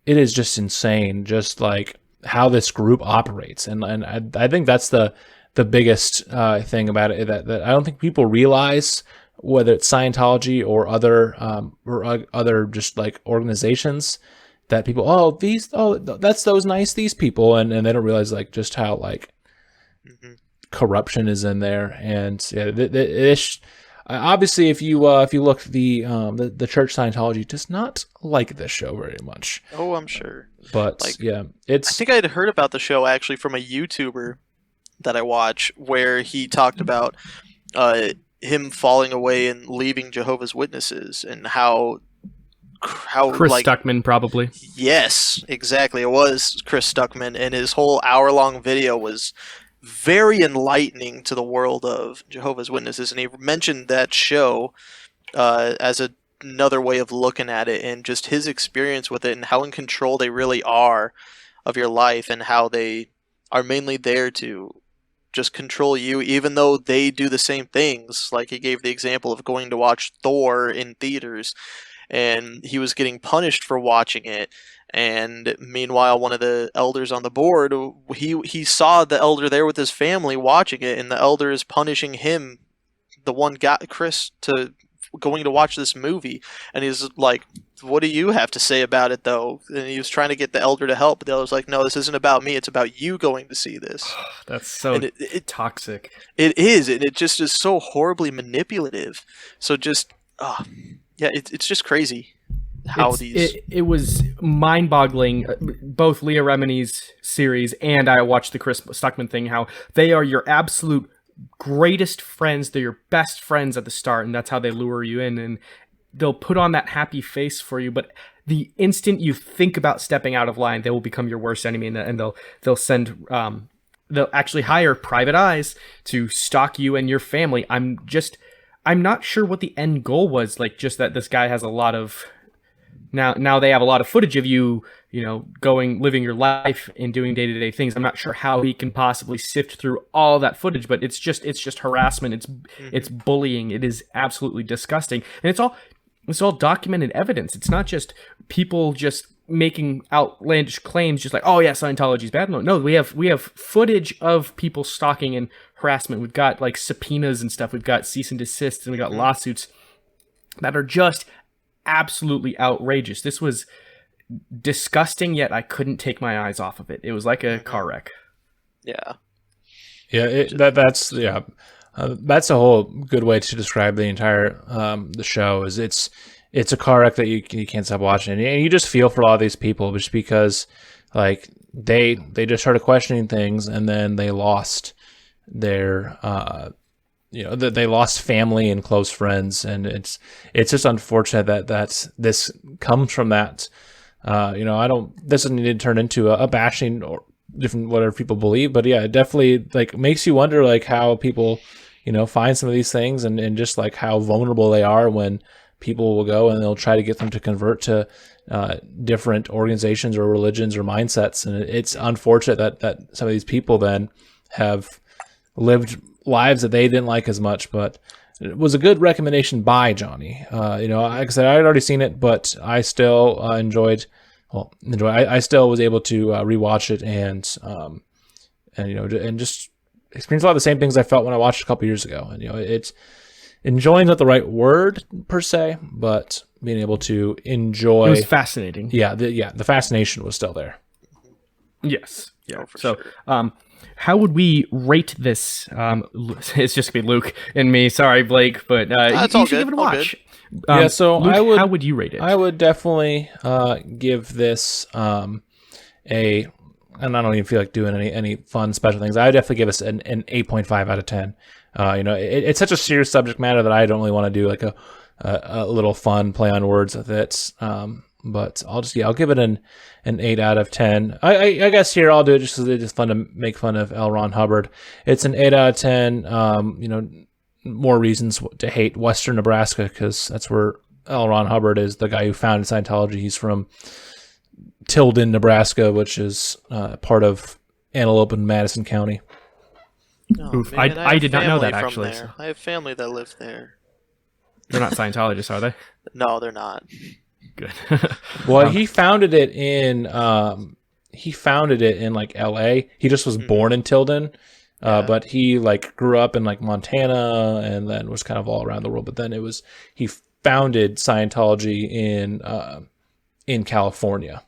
just insane, just like how this group operates, and I think that's the biggest thing about it that I don't think people realize, whether it's Scientology or other just like organizations, that people that's these people, and they don't realize like just how like corruption is in there. And obviously if you look, the church Scientology does not like this show very much. Oh, I'm sure. But I think I'd heard about the show actually from a YouTuber that I watch, where he talked about him falling away and leaving Jehovah's Witnesses, and how Chris Stuckman, probably. Yes, exactly. It was Chris Stuckman, and his whole hour-long video was very enlightening to the world of Jehovah's Witnesses, and he mentioned that show as another way of looking at it, and just his experience with it, and how in control they really are of your life, and how they are mainly there to just control you, even though they do the same things. Like, he gave the example of going to watch Thor in theaters, and he was getting punished for watching it. And meanwhile, one of the elders on the board, he saw the elder there with his family watching it, and the elder is punishing him, the one guy, Chris, to going to watch this movie. And he's like, what do you have to say about it, though? And he was trying to get the elder to help, but the elder's like, no, this isn't about me, it's about you going to see this. That's so toxic. It is, and it just is so horribly manipulative. So just it's just crazy how it was mind-boggling. Both Leah Remini's series and I watched the Chris Stuckman thing, how they are your absolute greatest friends. They're your best friends at the start, and that's how they lure you in, and they'll put on that happy face for you, but the instant you think about stepping out of line, they will become your worst enemy, and they'll send they'll actually hire private eyes to stalk you and your family. I'm not sure what the end goal was, like just that this guy has a lot of now they have a lot of footage of you living your life and doing day-to-day things. I'm not sure how he can possibly sift through all that footage, but it's just harassment, it's bullying, it is absolutely disgusting. And it's all documented evidence. It's not just people just making outlandish claims, just like, oh yeah, Scientology's bad. No, we have footage of people stalking and harassment. We've got like subpoenas and stuff. We've got cease and desist, and we got lawsuits that are just absolutely outrageous. This was disgusting, yet I couldn't take my eyes off of it. It was like a car wreck. Yeah. Yeah, that's that's a whole good way to describe the entire the show. Is it's a car wreck that you can't stop watching, and you just feel for a lot of these people just because like they just started questioning things, and then they lost their they lost family and close friends, and it's just unfortunate that this comes from that. This doesn't need to turn into a bashing or different whatever people believe, but yeah, it definitely like makes you wonder like how people find some of these things, and just like how vulnerable they are when people will go and they'll try to get them to convert to different organizations or religions or mindsets. And it's unfortunate that some of these people then have lived lives that they didn't like as much, but it was a good recommendation by Johnny. Like I said, I had already seen it, but I still I still was able to rewatch it and just experience a lot of the same things I felt when I watched it a couple years ago. And it's enjoying not the right word per se, but being able to enjoy. It was fascinating. Yeah, the fascination was still there. Yes. Yeah. Oh, for sure. How would we rate this? It's just gonna be Luke and me. Sorry, Blake, but you should give it a watch. So Luke, how would you rate it? I would definitely give this and I don't even feel like doing any fun special things. I would definitely give us an 8.5 out of 10. It's such a serious subject matter that I don't really want to do like a little fun play on words with it. But I'll give it an 8 out of 10. I guess here I'll do it just because it's fun to make fun of L. Ron Hubbard. It's an 8 out of 10. More reasons to hate Western Nebraska, because that's where L. Ron Hubbard is, the guy who founded Scientology. He's from Tilden, Nebraska, which is part of Antelope and Madison County. Oh, Oof, man, I did not know that, from actually. there. I have family that lives there. They're not Scientologists, are they? No, they're not. Good. Well, he founded it in like L.A. He just was born in Tilden, but he like grew up in like Montana and then was kind of all around the world. But then he founded Scientology in California.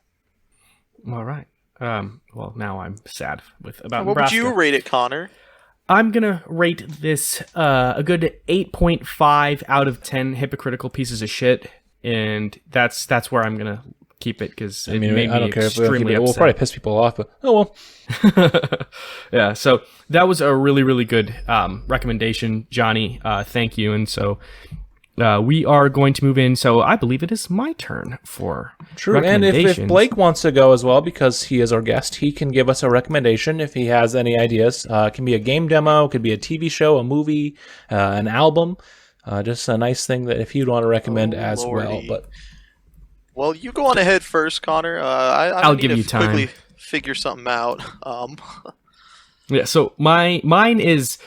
All right. Well, now I'm sad about What Nebraska. would you rate it, Connor? I'm gonna rate this a good 8.5 out of 10 hypocritical pieces of shit, and that's where I'm gonna keep it because it made me I don't care if we extremely upset. We'll probably piss people off, but oh well. Yeah, so that was a really, really good recommendation, Johnny. Thank you. And so we are going to move in. So I believe it is my turn for And if Blake wants to go as well, because he is our guest, he can give us a recommendation if he has any ideas. It can be a game demo, it could be a TV show, a movie, an album. Just a nice thing that if you'd want to recommend as well. Well, you go on ahead first, Connor. I'll give you time. Quickly figure something out. Yeah, so mine is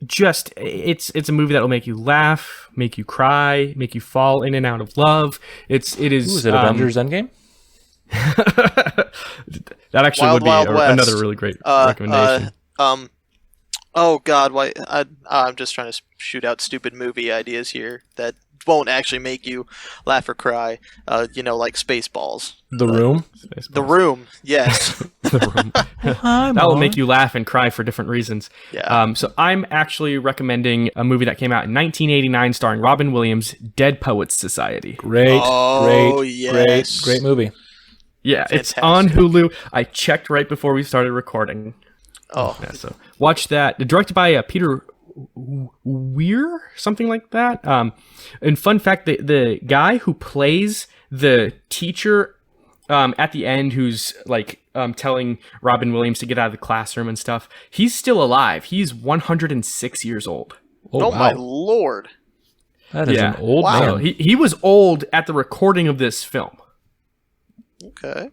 just it's a movie that will make you laugh, make you cry, make you fall in and out of love. It is. Is it Avengers Endgame? That actually would be another really great recommendation. Oh God, why? I'm just trying to shoot out stupid movie ideas here that won't actually make you laugh or cry. Like Spaceballs. The Room. The Room. Yes. The Room. That will make you laugh and cry for different reasons. Yeah. So I'm actually recommending a movie that came out in 1989 starring Robin Williams, Dead Poets Society. Great movie. Yeah, Fantastic. It's on Hulu. I checked right before we started recording. Oh. Yeah, so watch that. Directed by Peter Weir, something like that. And fun fact, the guy who plays the teacher at the end, who's like telling Robin Williams to get out of the classroom and stuff, he's still alive. He's 106 years old. Oh my Lord. That is an old man. So he was old at the recording of this film. Okay.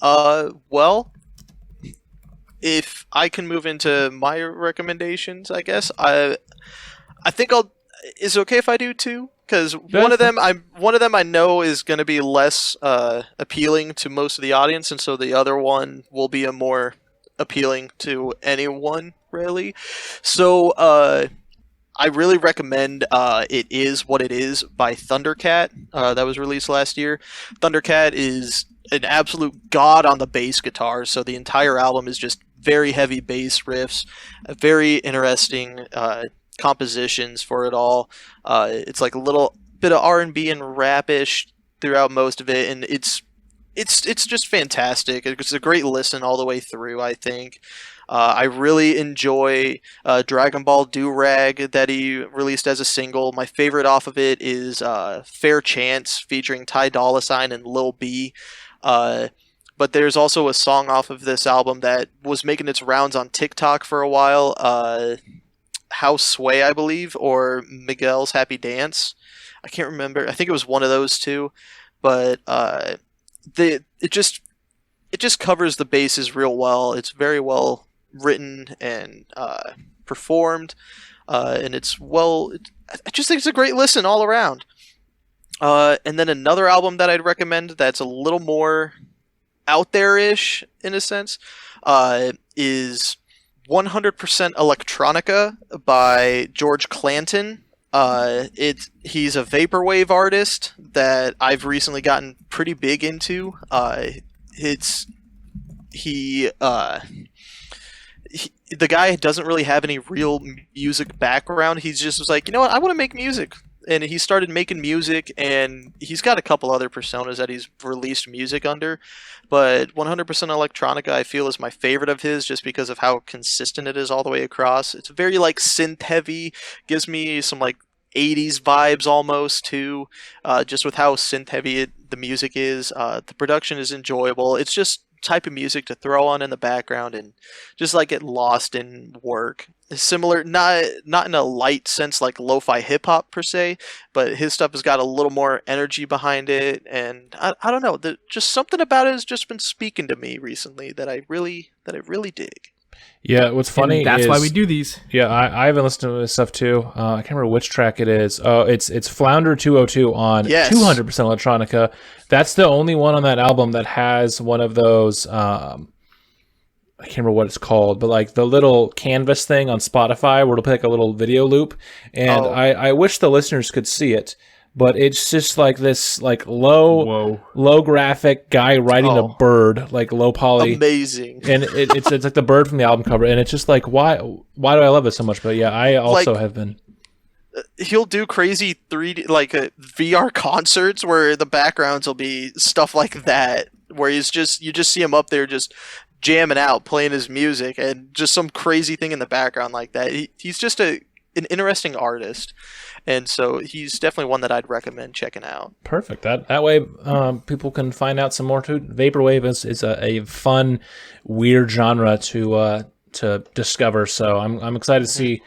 Well, if I can move into my recommendations, I guess I think I'll. Is it okay if I do two? Because one of them I know is going to be less appealing to most of the audience, and so the other one will be a more appealing to anyone, really. So I really recommend It Is What It Is by Thundercat. That was released last year. Thundercat is an absolute god on the bass guitar, so the entire album is just very heavy bass riffs, very interesting compositions for it all. It's like a little bit of R&B and rap-ish throughout most of it, and it's just fantastic. It's a great listen all the way through, I think. I really enjoy Dragon Ball Do-Rag that he released as a single. My favorite off of it is Fair Chance featuring Ty Dolla $ign and Lil B. But there's also a song off of this album that was making its rounds on TikTok for a while, House Sway, I believe, or Miguel's Happy Dance. I can't remember. I think it was one of those two. But it just covers the bases real well. It's very well written and performed, and I just think it's a great listen all around. And then another album that I'd recommend that's a little more out there-ish in a sense is 100% Electronica by George Clanton. He's a vaporwave artist that I've recently gotten pretty big into. The guy doesn't really have any real music background. He's just was like, you know what, I want to make music. And he started making music, and he's got a couple other personas that he's released music under. But 100% Electronica, I feel, is my favorite of his just because of how consistent it is all the way across. It's very, like, synth-heavy. Gives me some, like, 80s vibes almost, too. Just with how synth-heavy the music is. The production is enjoyable. It's just type of music to throw on in the background and just like get lost in work. Similar, not in a light sense like lo-fi hip-hop per se, but his stuff has got a little more energy behind it, and I don't know, just something about it has just been speaking to me recently that I really dig. Yeah, what's funny that's is, why we do these. Yeah, I haven't listened to this stuff too. I can't remember which track it is. Oh, it's Flounder 202 on 200% Electronica. That's the only one on that album that has one of those. I can't remember what it's called, but like the little canvas thing on Spotify where it'll play like a little video loop. And I wish the listeners could see it. But it's just like this, like low graphic guy riding a bird, like low poly, amazing, and it's like the bird from the album cover, and it's just like why do I love it so much? But yeah, I also have been. He'll do crazy 3D like VR concerts where the backgrounds will be stuff like that, where you just see him up there just jamming out, playing his music, and just some crazy thing in the background like that. He's just an interesting artist. And so he's definitely one that I'd recommend checking out. Perfect. That way people can find out some more too. Vaporwave is a fun, weird genre to discover. So I'm excited to see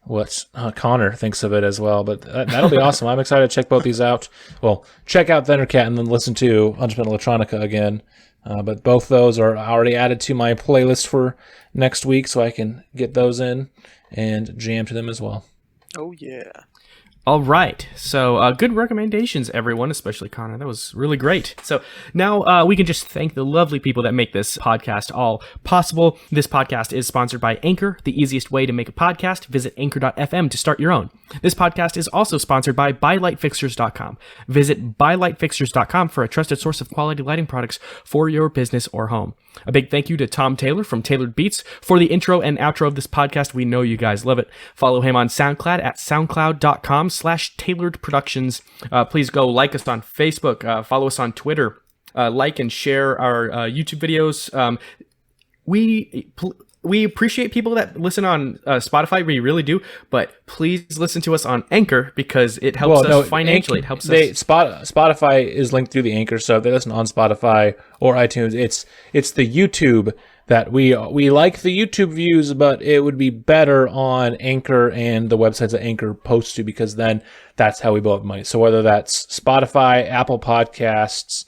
what Connor thinks of it as well. But that'll be awesome. I'm excited to check both these out. Well, check out Thundercat and then listen to 100% Electronica again. But both those are already added to my playlist for next week, so I can get those in and jam to them as well. Oh, yeah. All right. So good recommendations, everyone, especially Connor. That was really great. So now we can just thank the lovely people that make this podcast all possible. This podcast is sponsored by Anchor, the easiest way to make a podcast. Visit anchor.fm to start your own. This podcast is also sponsored by BuyLightFixtures.com. Visit BuyLightFixtures.com for a trusted source of quality lighting products for your business or home. A big thank you to Tom Taylor from Tailored Beats for the intro and outro of this podcast. We know you guys love it. Follow him on SoundCloud at soundcloud.com/Tailored Productions. Please go like us on Facebook. Follow us on Twitter. Like and share our YouTube videos. We appreciate people that listen on Spotify. We really do. But please listen to us on Anchor because it helps us financially. It helps us. Spotify is linked through the Anchor, so if they listen on Spotify or iTunes, it's the YouTube that we like the YouTube views, but it would be better on Anchor and the websites that Anchor posts to, because then that's how we blow up money. So whether that's Spotify, Apple Podcasts,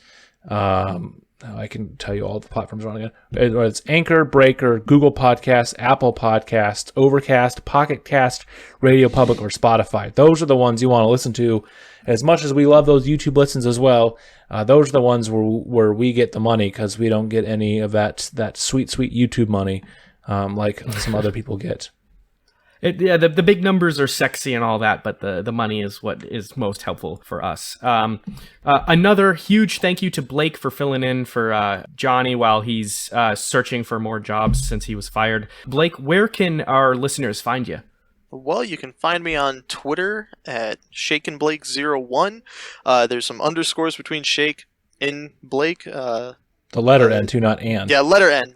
I can tell you all the platforms on again. It's Anchor, Breaker, Google Podcasts, Apple Podcasts, Overcast, Pocket Cast, Radio Public, or Spotify. Those are the ones you want to listen to. As much as we love those YouTube listens as well, those are the ones where we get the money, because we don't get any of that sweet YouTube money like some other people get. The big numbers are sexy and all that, but the money is what is most helpful for us. Another huge thank you to Blake for filling in for Johnny while he's searching for more jobs since he was fired. Blake, where can our listeners find you? Well, you can find me on Twitter at ShakenBlake01. There's some underscores between Shake and Blake. The letter N too, not and. Yeah, letter N,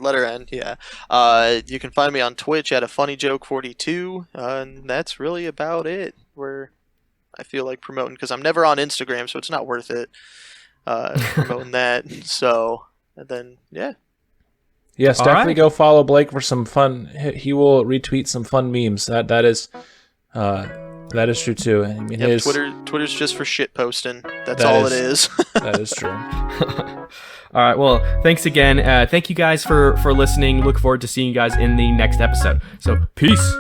yeah. You can find me on Twitch at afunnyjoke42, and that's really about it, where I feel like promoting, because I'm never on Instagram, so it's not worth it promoting that. So, and then, yeah. Yes, definitely go follow Blake for some fun. He will retweet some fun memes. That is true too. I mean, Twitter's just for shit posting. That's all it is. That is true. All right. Well, thanks again. Thank you guys for listening. Look forward to seeing you guys in the next episode. So, peace.